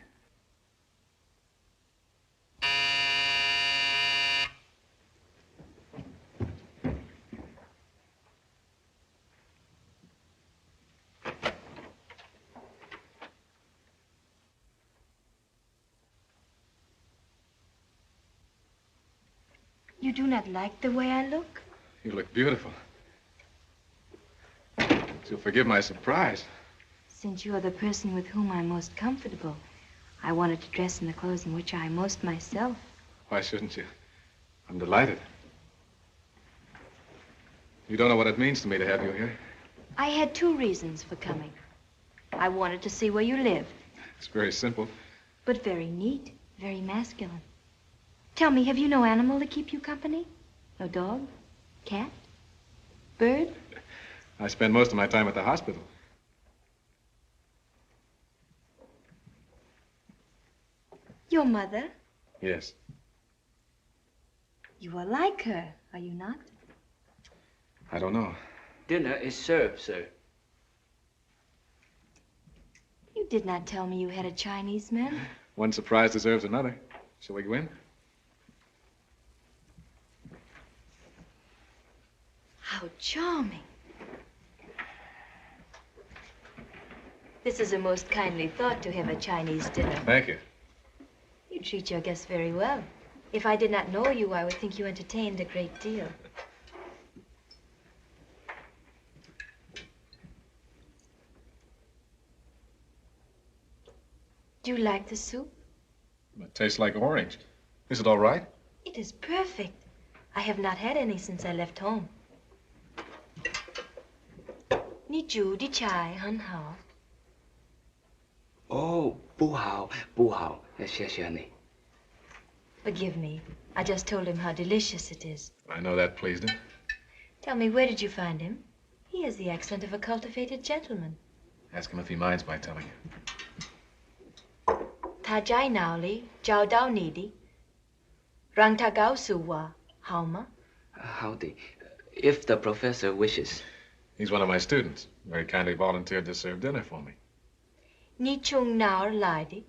You do not like the way I look? You look beautiful. You'll forgive my surprise. Since you are the person with whom I'm most comfortable, I wanted to dress in the clothes in which I am most myself. Why shouldn't you? I'm delighted. You don't know what it means to me to have you here. I had 2 reasons for coming. I wanted to see where you live. It's very simple. But very neat, very masculine. Tell me, have you no animal to keep you company? No dog? Cat? Bird? I spend most of my time at the hospital. Your mother? Yes. You are like her, are you not? I don't know. Dinner is served, sir. You did not tell me you had a Chinese man. One surprise deserves another. Shall we go in? How charming. This is a most kindly thought to have a Chinese dinner. Thank you. You treat your guests very well. If I did not know you, I would think you entertained a great deal. Do you like the soup? It tastes like orange. Is it all right? It is perfect. I have not had any since I left home. Ni chu di chai han hao. Oh, 不好，不好，谢谢你。 Forgive me. I just told him how delicious it is. I know that pleased him. Tell me, where did you find him? He has the accent of a cultivated gentleman. Ask him if he minds my telling you. Ta jai nao li, jiao dao ni di. Rang ta gao su wa, how ma? Howdy. If the professor wishes. He's one of my students. Very kindly volunteered to serve dinner for me. Ni chung nao lai di.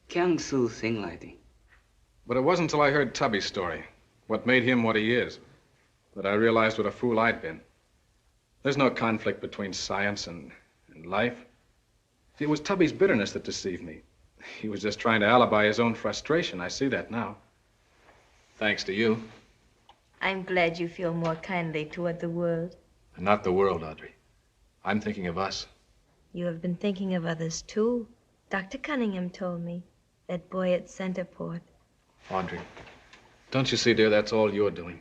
Kyang su sing lai di. But it wasn't until I heard Tubby's story, what made him what he is, that I realized what a fool I'd been. There's no conflict between science and life. See, it was Tubby's bitterness that deceived me. He was just trying to alibi his own frustration. I see that now. Thanks to you. I'm glad you feel more kindly toward the world. Not the world, Audrey. I'm thinking of us. You have been thinking of others, too. Dr. Cunningham told me. That boy at Centerport. Audrey, don't you see, dear, that's all you're doing.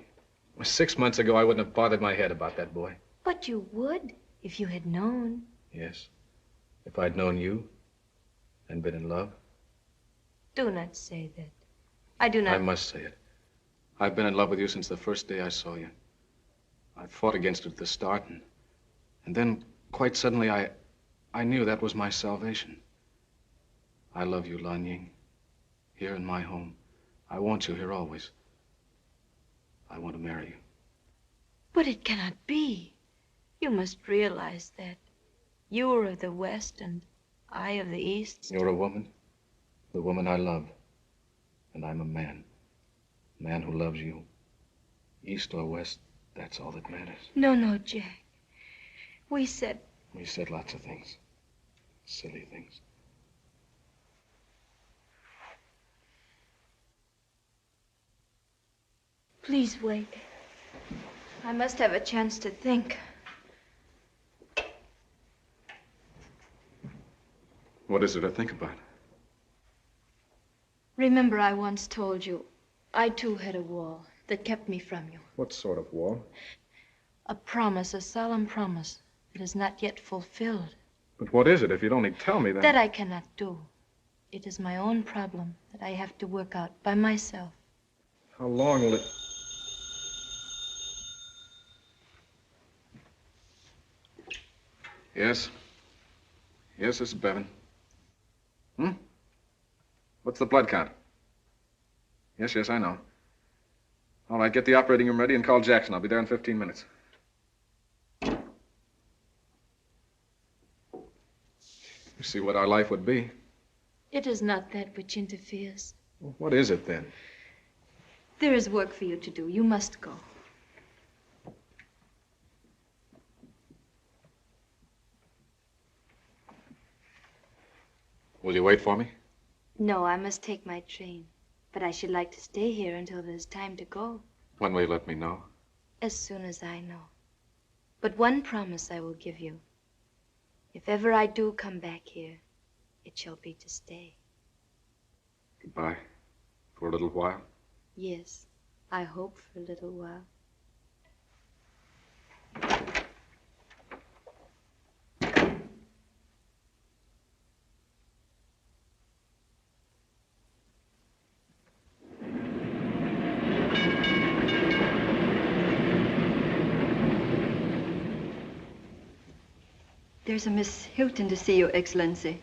6 months ago, I wouldn't have bothered my head about that boy. But you would, if you had known. Yes. If I'd known you and been in love. Do not say that. I do not... I must say it. I've been in love with you since the first day I saw you. I fought against it at the start, and then, quite suddenly, I knew that was my salvation. I love you, Lan Ying. Here in my home. I want you here always. I want to marry you. But it cannot be. You must realize that. You are of the West and I of the East. You're a woman, the woman I love. And I'm a man. A man who loves you. East or West, that's all that matters. No, no, Jack. We said lots of things. Silly things. Please wait. I must have a chance to think. What is it to think about? Remember, I once told you, I too had a wall that kept me from you. What sort of wall? A promise, a solemn promise that is not yet fulfilled. But what is it? If you'd only tell me, then... That I cannot do. It is my own problem that I have to work out by myself. How long will it... Yes? Yes, this is Bevan. What's the blood count? Yes, I know. All right, get the operating room ready and call Jackson. I'll be there in 15 minutes. You see what our life would be. It is not that which interferes. Well, what is it, then? There is work for you to do. You must go. Will you wait for me? No, I must take my train. But I should like to stay here until there's time to go. When will you let me know? As soon as I know. But one promise I will give you. If ever I do come back here, it shall be to stay. Goodbye. For a little while? Yes, I hope for a little while. There's a Miss Hilton to see you, Excellency.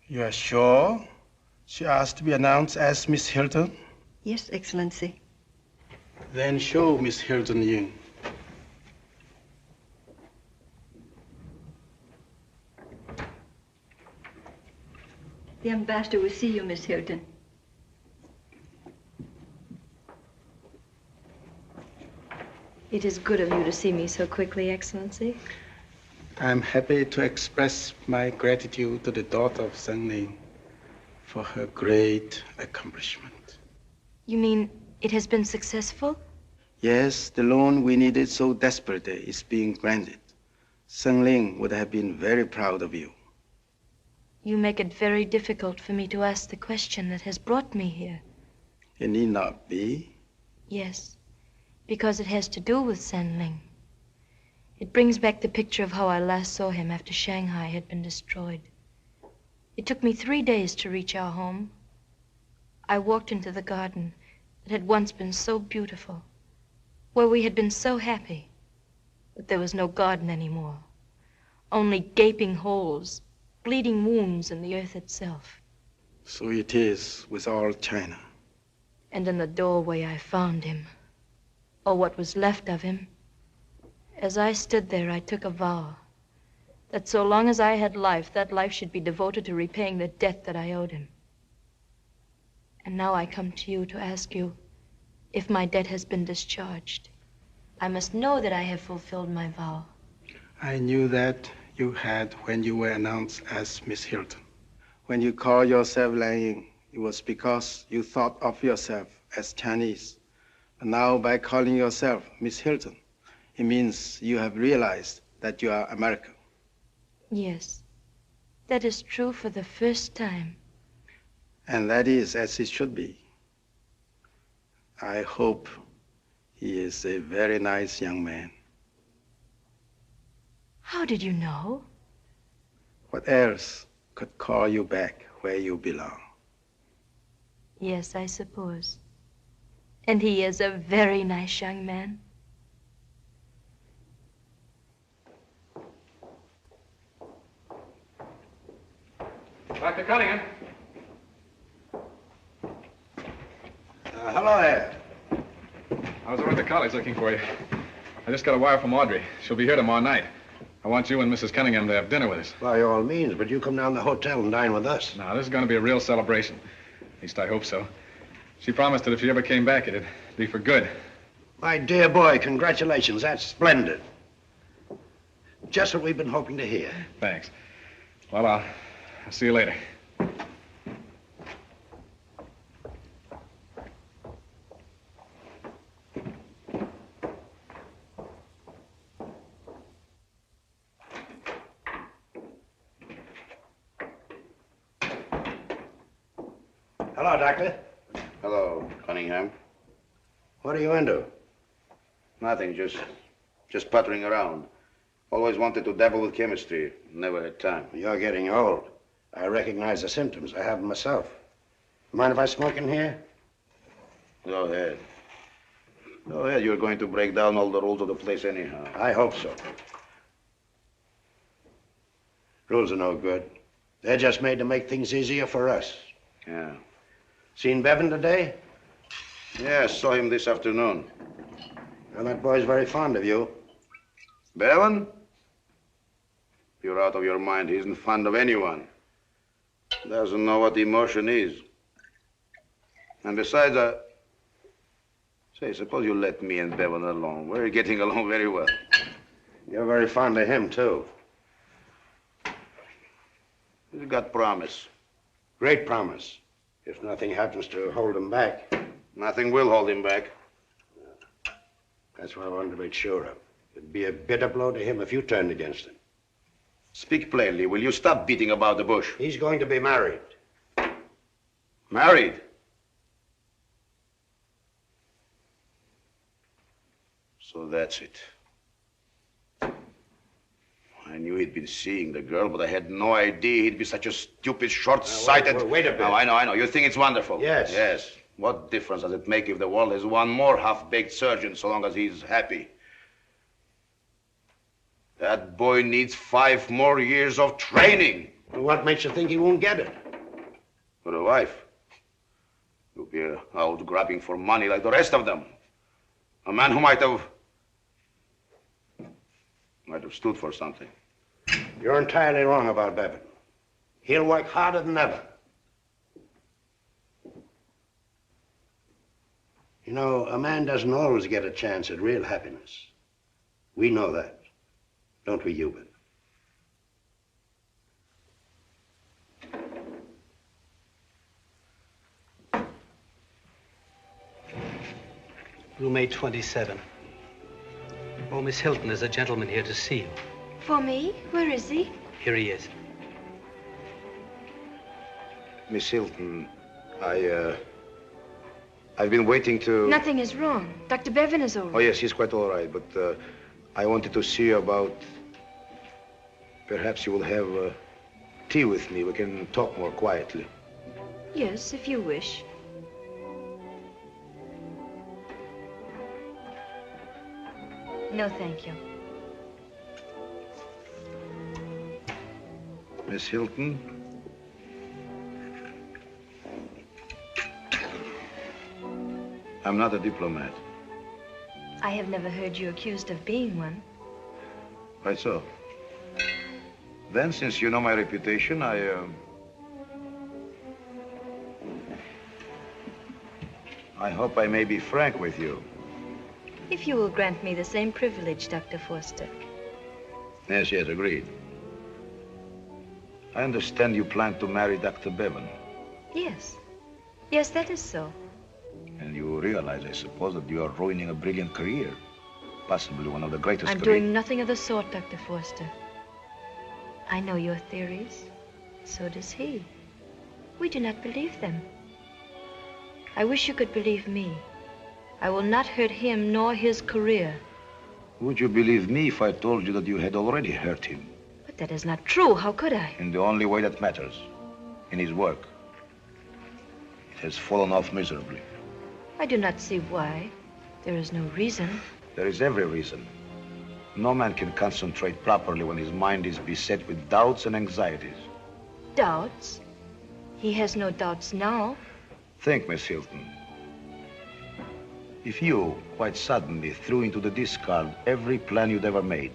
You are sure she asked to be announced as Miss Hilton? Yes, Excellency. Then show Miss Hilton in. The ambassador will see you, Miss Hilton. It is good of you to see me so quickly, Excellency. I'm happy to express my gratitude to the daughter of Zheng Ling for her great accomplishment. You mean it has been successful? Yes, the loan we needed so desperately is being granted. Zheng Ling would have been very proud of you. You make it very difficult for me to ask the question that has brought me here. It need not be. Yes, because it has to do with Zheng Ling. It brings back the picture of how I last saw him after Shanghai had been destroyed. It took me 3 days to reach our home. I walked into the garden that had once been so beautiful, where we had been so happy, but there was no garden anymore. Only gaping holes, bleeding wounds in the earth itself. So it is with all China. And in the doorway I found him, or what was left of him. As I stood there, I took a vow that so long as I had life, that life should be devoted to repaying the debt that I owed him. And now I come to you to ask you if my debt has been discharged. I must know that I have fulfilled my vow. I knew that you had when you were announced as Miss Hilton. When you called yourself Lang Ying, it was because you thought of yourself as Chinese. And now, by calling yourself Miss Hilton, it means you have realized that you are American. Yes, that is true for the first time. And that is as it should be. I hope he is a very nice young man. How did you know? What else could call you back where you belong? Yes, I suppose. And he is a very nice young man. Dr. Cunningham. Hello there. I was over at the college looking for you. I just got a wire from Audrey. She'll be here tomorrow night. I want you and Mrs. Cunningham to have dinner with us. By all means, but you come down to the hotel and dine with us. Now, this is going to be a real celebration. At least I hope so. She promised that if she ever came back, it'd be for good. My dear boy, congratulations. That's splendid. Just what we've been hoping to hear. Thanks. Well, I'll see you later. Hello, Doctor. Hello, Cunningham. What are you into? Nothing, just puttering around. Always wanted to dabble with chemistry. Never had time. You're getting old. I recognize the symptoms. I have them myself. Mind if I smoke in here? Go ahead. Go ahead. You're going to break down all the rules of the place anyhow. I hope so. Rules are no good. They're just made to make things easier for us. Yeah. Seen Bevan today? Yeah, saw him this afternoon. Well, that boy's very fond of you. Bevan? You're out of your mind. He isn't fond of anyone. Doesn't know what emotion is. And besides, say, suppose you let me and Bevan alone. We're getting along very well. You're very fond of him, too. He's got promise. Great promise. If nothing happens to hold him back. Nothing will hold him back. That's what I wanted to make sure of. It'd be a bitter blow to him if you turned against him. Speak plainly. Will you stop beating about the bush? He's going to be married. Married? So that's it. I knew he'd been seeing the girl, but I had no idea he'd be such a stupid, short-sighted... Wait a bit. No, I know. You think it's wonderful. Yes. Yes. What difference does it make if the world has one more half-baked surgeon so long as he's happy? That boy needs 5 more years of training. Well, what makes you think he won't get it? For a wife. You'll be out grabbing for money like the rest of them. A man who might have stood for something. You're entirely wrong about Bevan. He'll work harder than ever. You know, a man doesn't always get a chance at real happiness. We know that. Don't we, Hubert? Room 827. Oh, Miss Hilton, there's a gentleman here to see you. For me? Where is he? Here he is. Miss Hilton, I've been waiting to... Nothing is wrong. Dr. Bevan is all right. Oh, yes, he's quite all right, but I wanted to see you about... Perhaps you will have tea with me. We can talk more quietly. Yes, if you wish. No, thank you. Miss Hilton? I'm not a diplomat. I have never heard you accused of being one. Quite so. Then, since you know my reputation, I hope I may be frank with you. If you will grant me the same privilege, Dr. Forster. Yes, agreed. I understand you plan to marry Dr. Bevan. Yes. Yes, that is so. And you realize, I suppose, that you are ruining a brilliant career. Possibly one of the greatest I'm doing nothing of the sort, Dr. Forster. I know your theories. So does he. We do not believe them. I wish you could believe me. I will not hurt him nor his career. Would you believe me if I told you that you had already hurt him? But that is not true. How could I? In the only way that matters. In his work. It has fallen off miserably. I do not see why. There is no reason. There is every reason. No man can concentrate properly when his mind is beset with doubts and anxieties. Doubts? He has no doubts now. Think, Miss Hilton. If you, quite suddenly, threw into the discard every plan you'd ever made,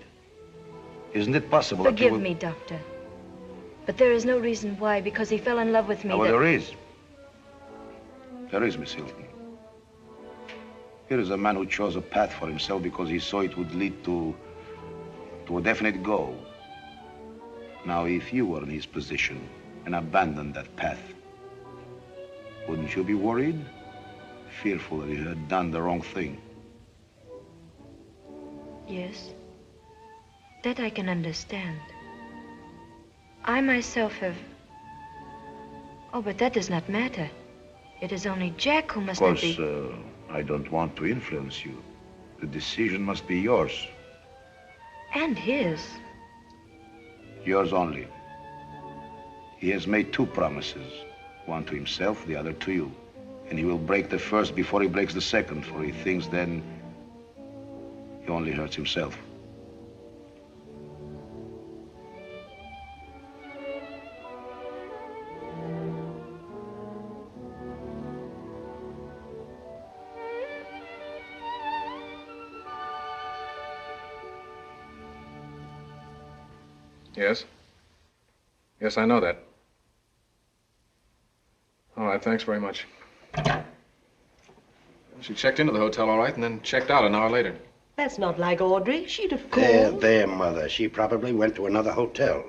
isn't it possible that you Forgive me, Doctor. But there is no reason why, because he fell in love with me. Well, there is. There is, Miss Hilton. Here is a man who chose a path for himself because he saw it would lead to a definite goal. Now, if you were in his position and abandoned that path, wouldn't you be worried? Fearful that you had done the wrong thing? Yes. That I can understand. I myself have... Oh, but that does not matter. It is only Jack who must not be... Of course, I don't want to influence you. The decision must be yours. And his. Yours only. He has made two promises. One to himself, the other to you. And he will break the first before he breaks the second, for he thinks then he only hurts himself. Yes? Yes, I know that. All right, thanks very much. She checked into the hotel all right and then checked out an hour later. That's not like Audrey. She'd have called. There, Mother. She probably went to another hotel.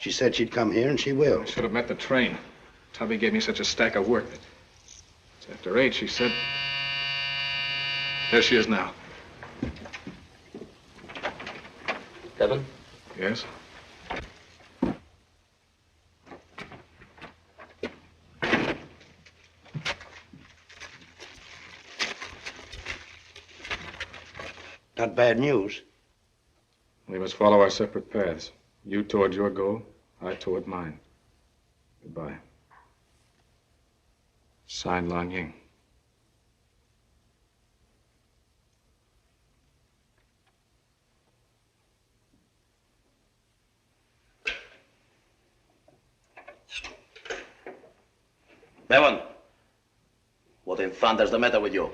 She said she'd come here, and she will. I should have met the train. Tubby gave me such a stack of work that... After 8, she said... There she is now. Bevan? Yes? Not bad news. We must follow our separate paths. You toward your goal, I toward mine. Goodbye. Signed, Lan Ying. Bevan, what in thunder's the matter with you?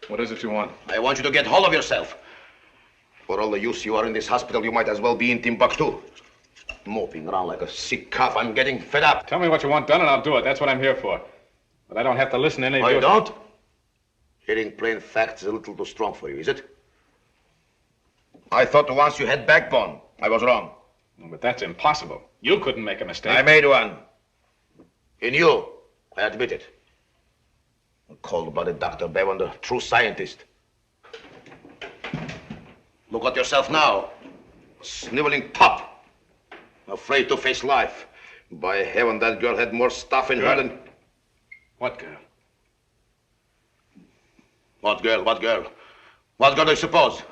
What is it you want? I want you to get hold of yourself. For all the use you are in this hospital, you might as well be in Timbuktu. Moping around like a sick calf. I'm getting fed up. Tell me what you want done and I'll do it. That's what I'm here for. But I don't have to listen to any of you. your... don't? Hearing plain facts is a little too strong for you, is it? I thought once you had backbone. I was wrong. But that's impossible. You couldn't make a mistake. I made one. In you, I admit it. A cold-blooded Dr. Bevan, the true scientist. Look at yourself now. A sniveling pup. Afraid to face life. By heaven, that girl had more stuff in her than... What girl? What girl? What girl? What girl do you suppose?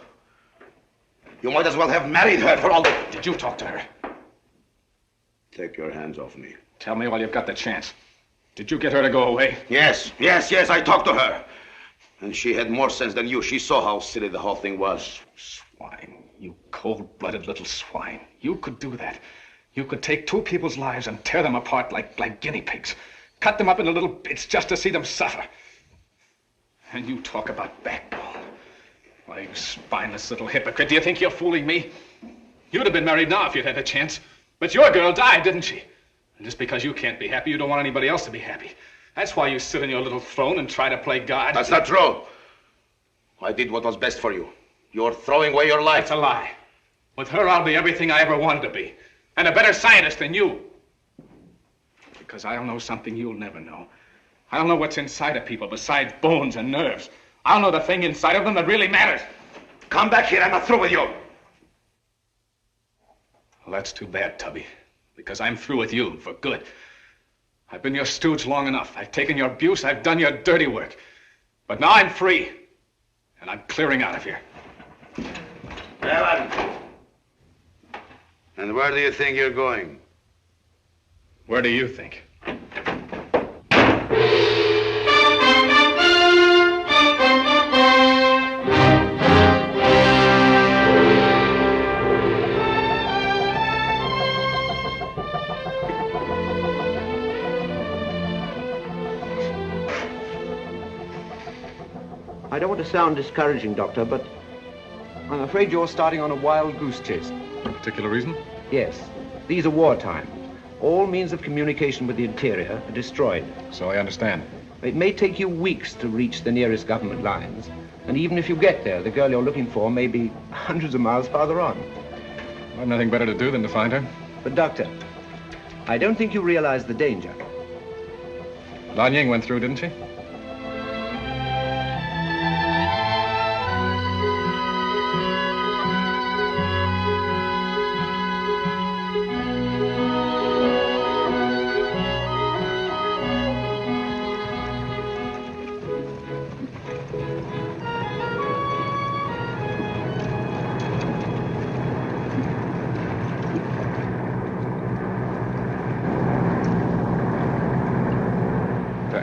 You might as well have married her for all the... Did you talk to her? Take your hands off me. Tell me while you've got the chance. Did you get her to go away? Yes, I talked to her. And she had more sense than you. She saw how silly the whole thing was. Swine. You cold-blooded little swine. You could do that. You could take two people's lives and tear them apart like guinea pigs. Cut them up into little bits just to see them suffer. And you talk about backbone. Why, you spineless little hypocrite. Do you think you're fooling me? You'd have been married now if you'd had a chance. But your girl died, didn't she? And just because you can't be happy, you don't want anybody else to be happy. That's why you sit on your little throne and try to play God. That's not true. I did what was best for you. You're throwing away your life. That's a lie. With her, I'll be everything I ever wanted to be. and a better scientist than you. Because I'll know something you'll never know. I'll know what's inside of people besides bones and nerves. I'll know the thing inside of them that really matters. Come back here. I'm not through with you. Well, that's too bad, Tubby. Because I'm through with you for good. I've been your stooge long enough. I've taken your abuse. I've done your dirty work. But now I'm free. And I'm clearing out of here. Evan! And where do you think you're going? Where do you think? I don't want to sound discouraging, Doctor, but I'm afraid you're starting on a wild goose chase. Particular reason? Yes. These are wartime. All means of communication with the interior are destroyed. So I understand. It may take you weeks to reach the nearest government lines. And even if you get there, the girl you're looking for may be hundreds of miles farther on. I've nothing better to do than to find her. But, Doctor, I don't think you realize the danger. Lan Ying went through, didn't she?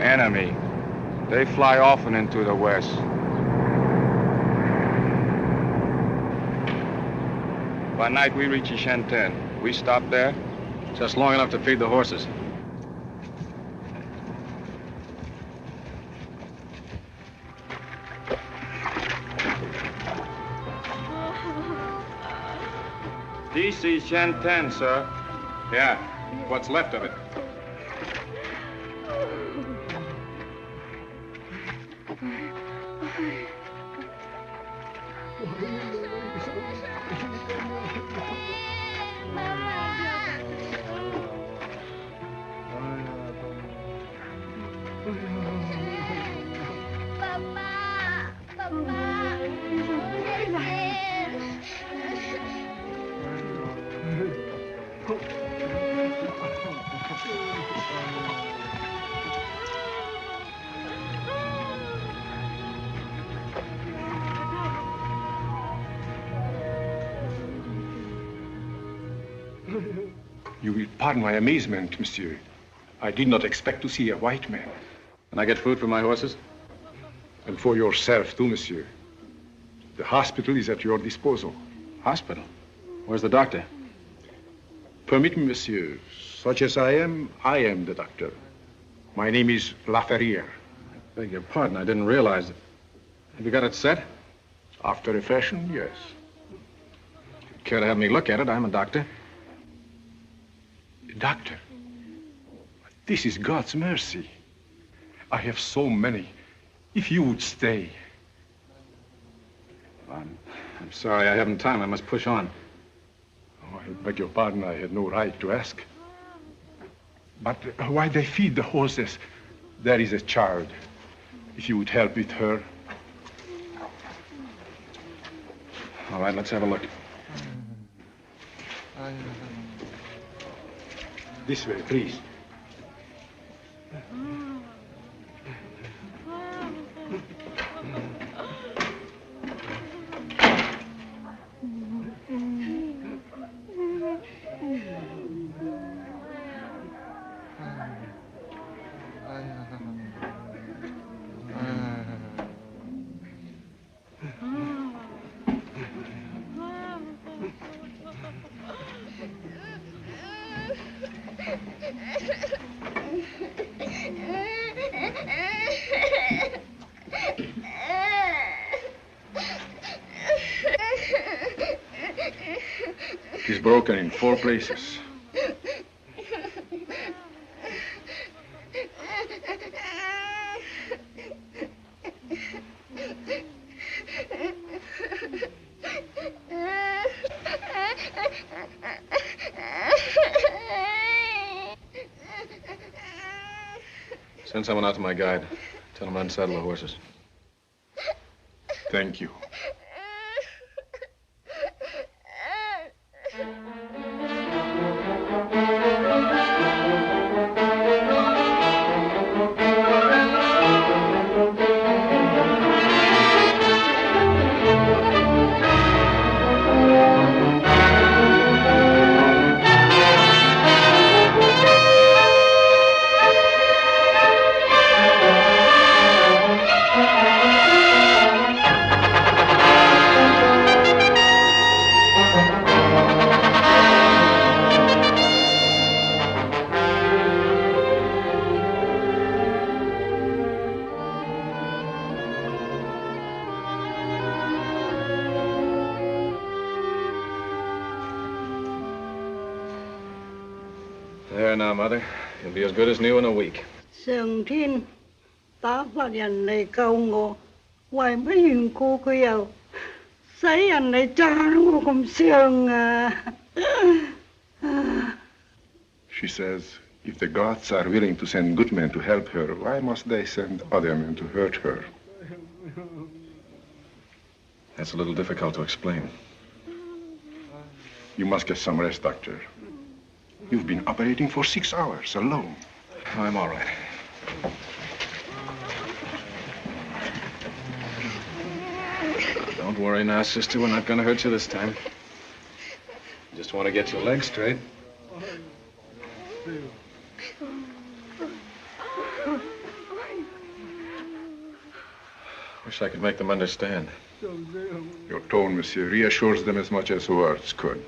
Enemy. They fly often into the west. By night we reach Shenten. We stop there? Just long enough to feed the horses. This is Shenten, sir. Yeah, what's left of it. You will pardon my amazement, monsieur. I did not expect to see a white man. Can I get food for my horses? And for yourself, too, monsieur. The hospital is at your disposal. Hospital? Where's the doctor? Permit me, monsieur. Such as I am the doctor. My name is Laferriere. I beg your pardon, I didn't realize it. Have you got it set? After a fashion, yes. Care to have me look at it? I'm a doctor. Doctor, this is God's mercy. I have so many. If you would stay. I'm sorry, I haven't time. I must push on. Oh, I beg your pardon. I had no right to ask. But while they feed the horses, there is a child. If you would help with her. All right, let's have a look. This way, please. She's broken in 4 places. Send someone out to my guide. Tell him to unsaddle the horses. Thank you. There now, Mother. You'll be as good as new in a week. Sương Thiên, ta phát hiện này câu ngô, ngoài mấy hình cô kêu, say anh này cha nó không sương à. She says, if the gods are willing to send good men to help her, why must they send other men to hurt her? That's a little difficult to explain. You must get some rest, Doctor. You've been operating for 6 hours alone. I'm all right. Don't worry now, sister. We're not going to hurt you this time. Just want to get your legs straight. Wish I could make them understand. Your tone, monsieur, reassures them as much as words could.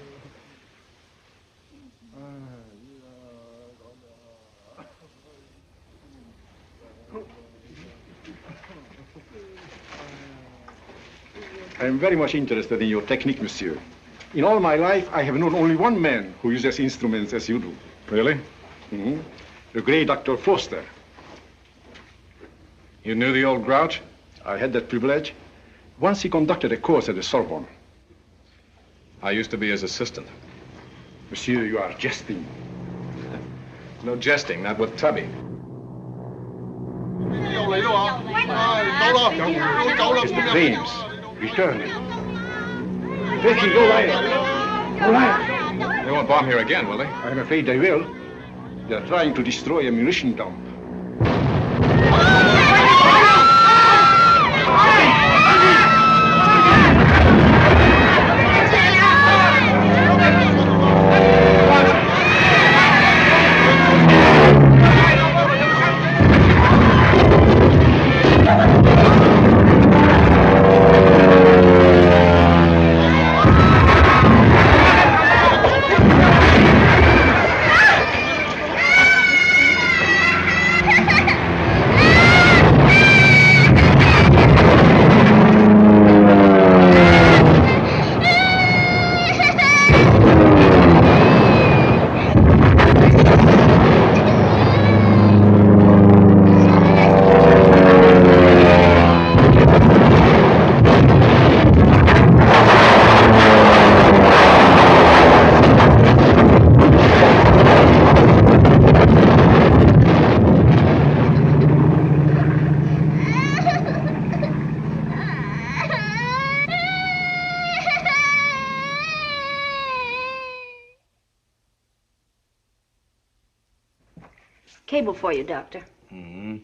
I am very much interested in your technique, monsieur. In all my life, I have known only one man who uses instruments as you do. Really? Mm-hmm. The great Dr. Forster. You knew the old grouch? I had that privilege. Once he conducted a course at the Sorbonne. I used to be his assistant. Monsieur, you are jesting. No jesting, not with Tubby. It's the flames. Returning. Vicky, go right. Go right. They won't bomb here again, will they? I'm afraid they will. They're trying to destroy a munition dump. Cable for you, Doctor. Mm-hmm.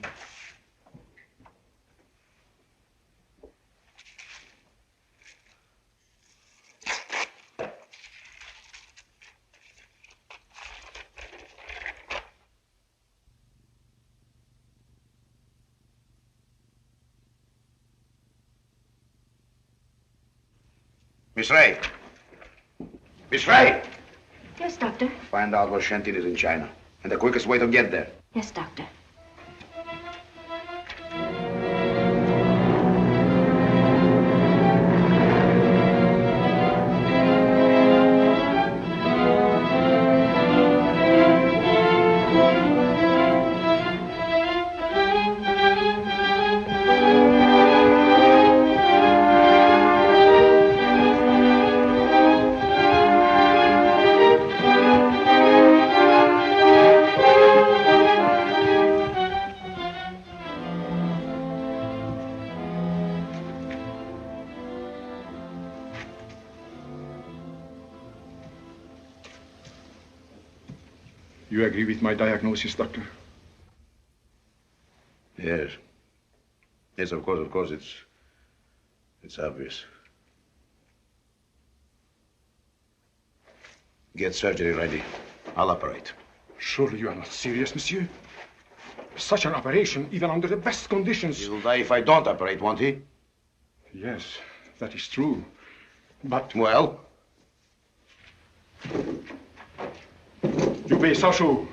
Miss Ray. Miss Ray! Yes, Doctor. Find out where Shentin is in China. And the quickest way to get there. Yes, Doctor. You agree with my diagnosis, Doctor? Yes. Yes, of course, it's obvious. Get surgery ready. I'll operate. Surely you are not serious, monsieur? Such an operation, even under the best conditions... He'll die if I don't operate, won't he? Yes, that is true. But... Well? You may so.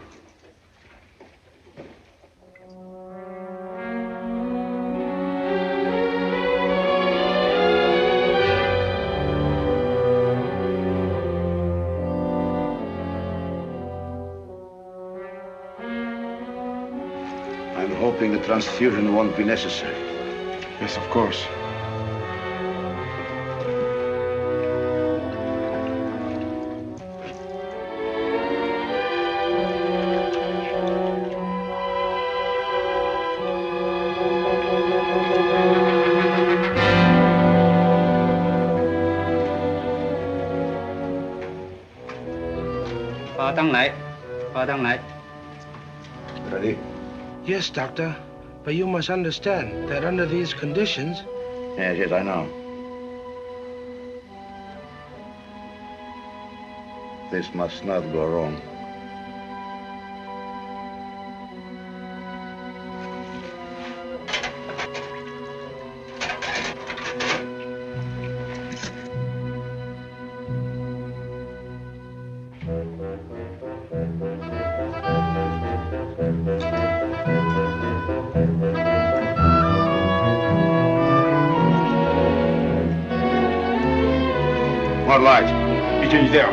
I'm hoping the transfusion won't be necessary. Yes, of course. Ready? Yes, Doctor. But you must understand that under these conditions... Yes, I know. This must not go wrong. More light. Begin there.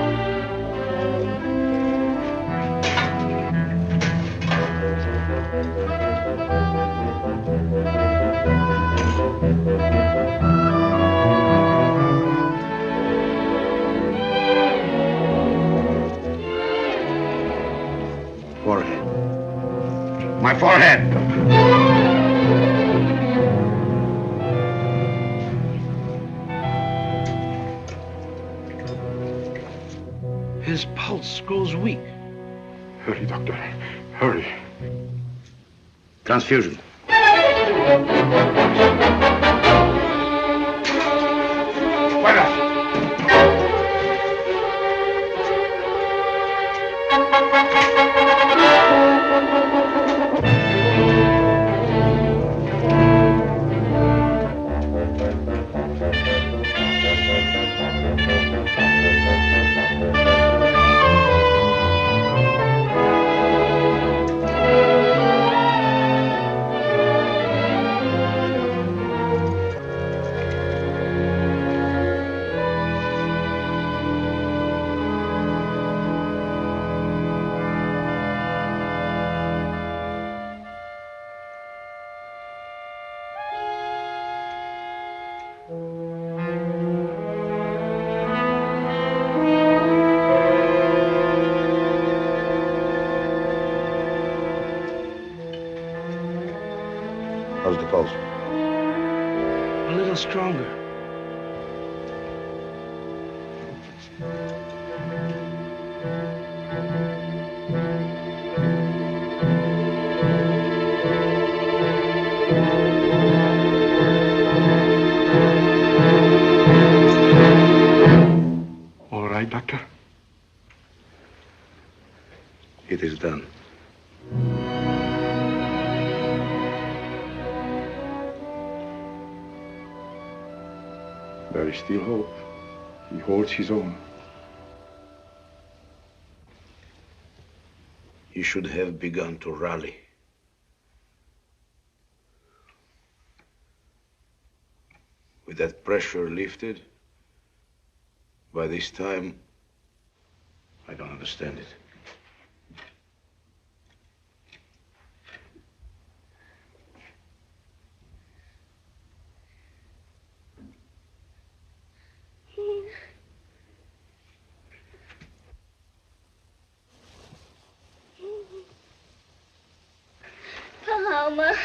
Forehead. My forehead! His pulse grows weak. Hurry, Doctor. Hurry. Transfusion. How's the pulse? A little stronger. All right, Doctor? It is done. There is still hope. He holds his own. You should have begun to rally. With that pressure lifted, by this time, I don't understand it. Mama.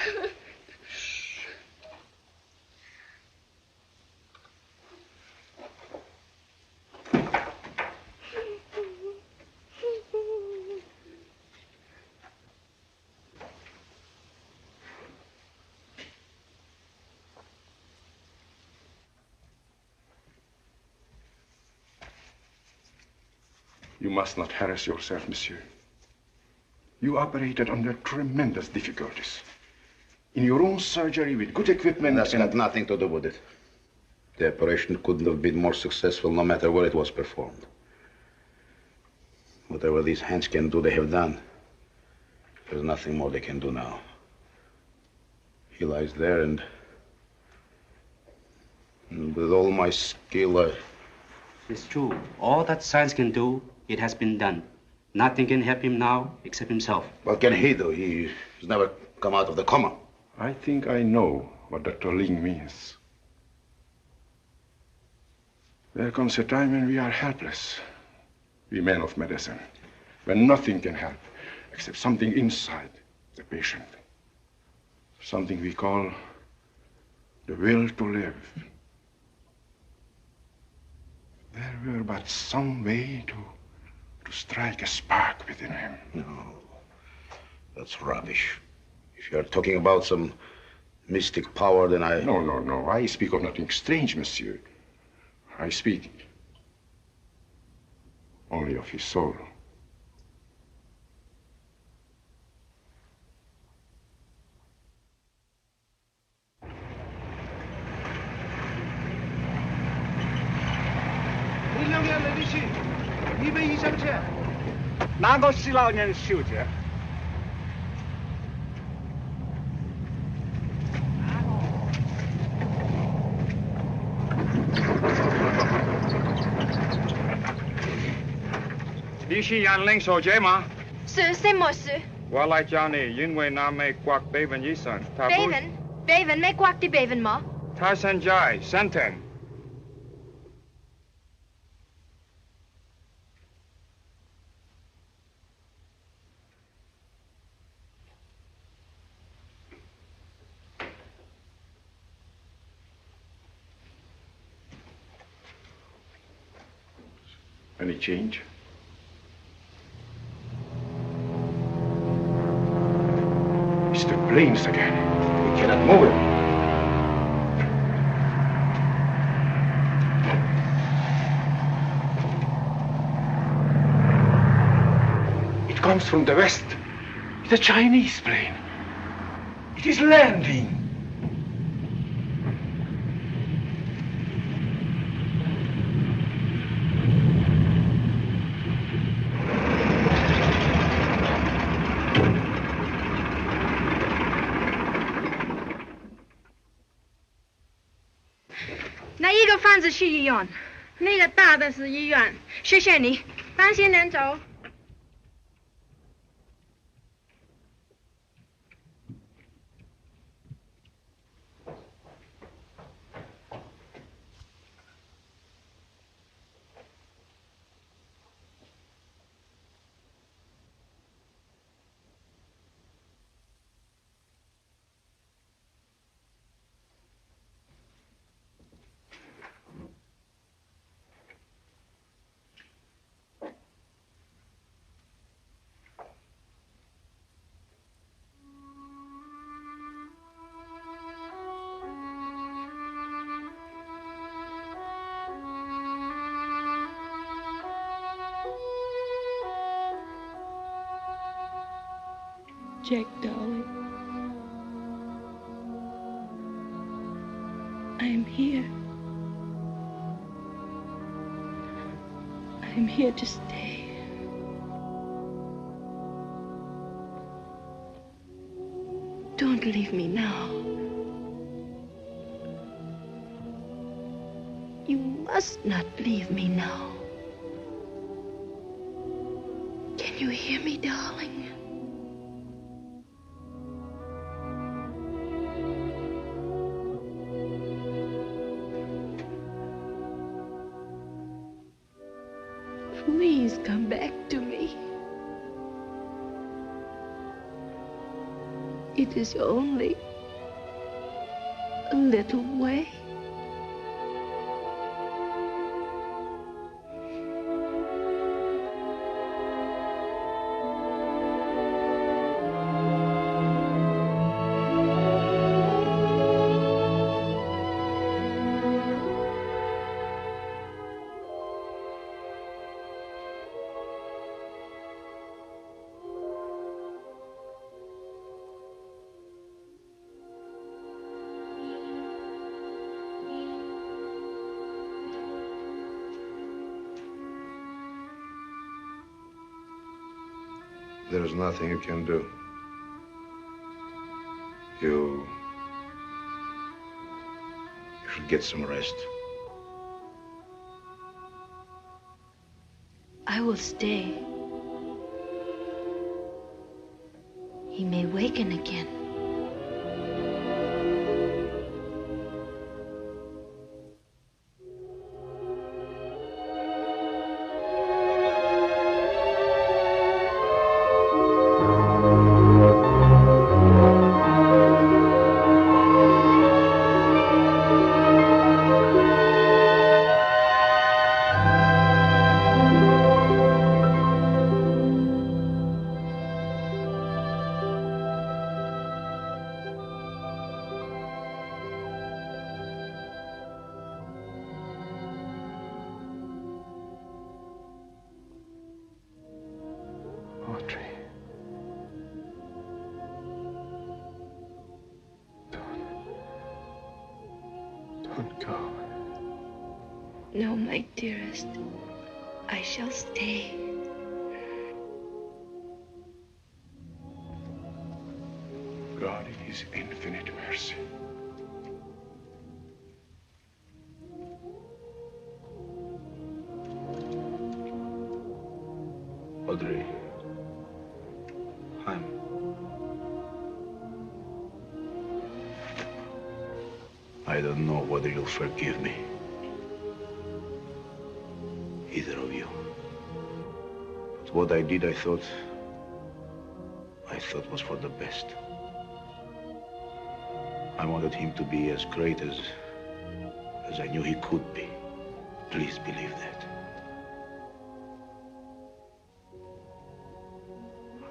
You must not harass yourself, monsieur. You operated under tremendous difficulties. In your own surgery with good equipment. That's got nothing to do with it. The operation couldn't have been more successful no matter where it was performed. Whatever these hands can do, they have done. There's nothing more they can do now. He lies there and with all my skill, It's true. All that science can do, it has been done. Nothing can help him now except himself. What can he do? He's never come out of the coma. I think I know what Dr. Ling means. There comes a time when we are helpless, we men of medicine, when nothing can help except something inside the patient. Something we call the will to live. There were but some way to strike a spark within him. No, that's rubbish. If you're talking about some mystic power, then I... No. I speak of nothing strange, monsieur. I speak only of his soul. C'est moi, sir. Bevan, make walk the Bevan, ma. Any change? It's the planes again. We cannot move it. It comes from the west. It's a Chinese plane. It is landing.那一个房子是医院，那个大的是医院。谢谢你，帮先生走。Jack, darling. I am here. I am here to stay. Don't leave me now. You must not leave me now. Can you hear me, darling? Please come back to me. It is only a little way. There's nothing you can do. You should get some rest. I will stay. He may waken again. No, my dearest. I shall stay. God in his infinite mercy. Audrey. I don't know whether you'll forgive me. Either of you. But what I did, I thought was for the best. I wanted him to be as great as I knew he could be. Please believe that.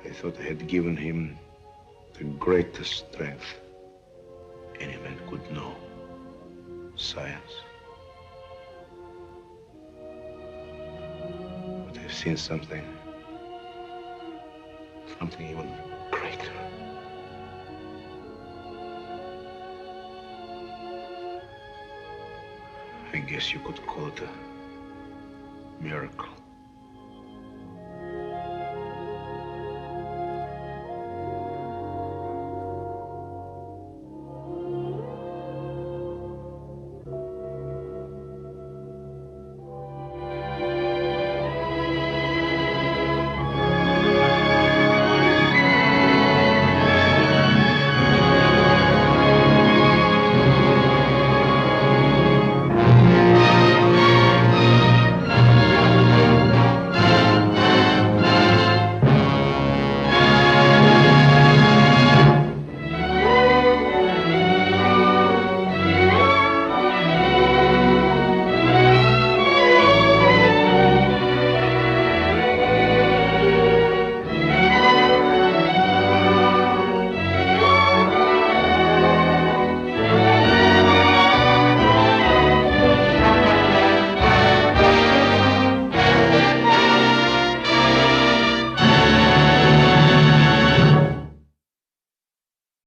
I thought I had given him the greatest strength any man could know. Science. But I've seen something even greater. I guess you could call it a miracle.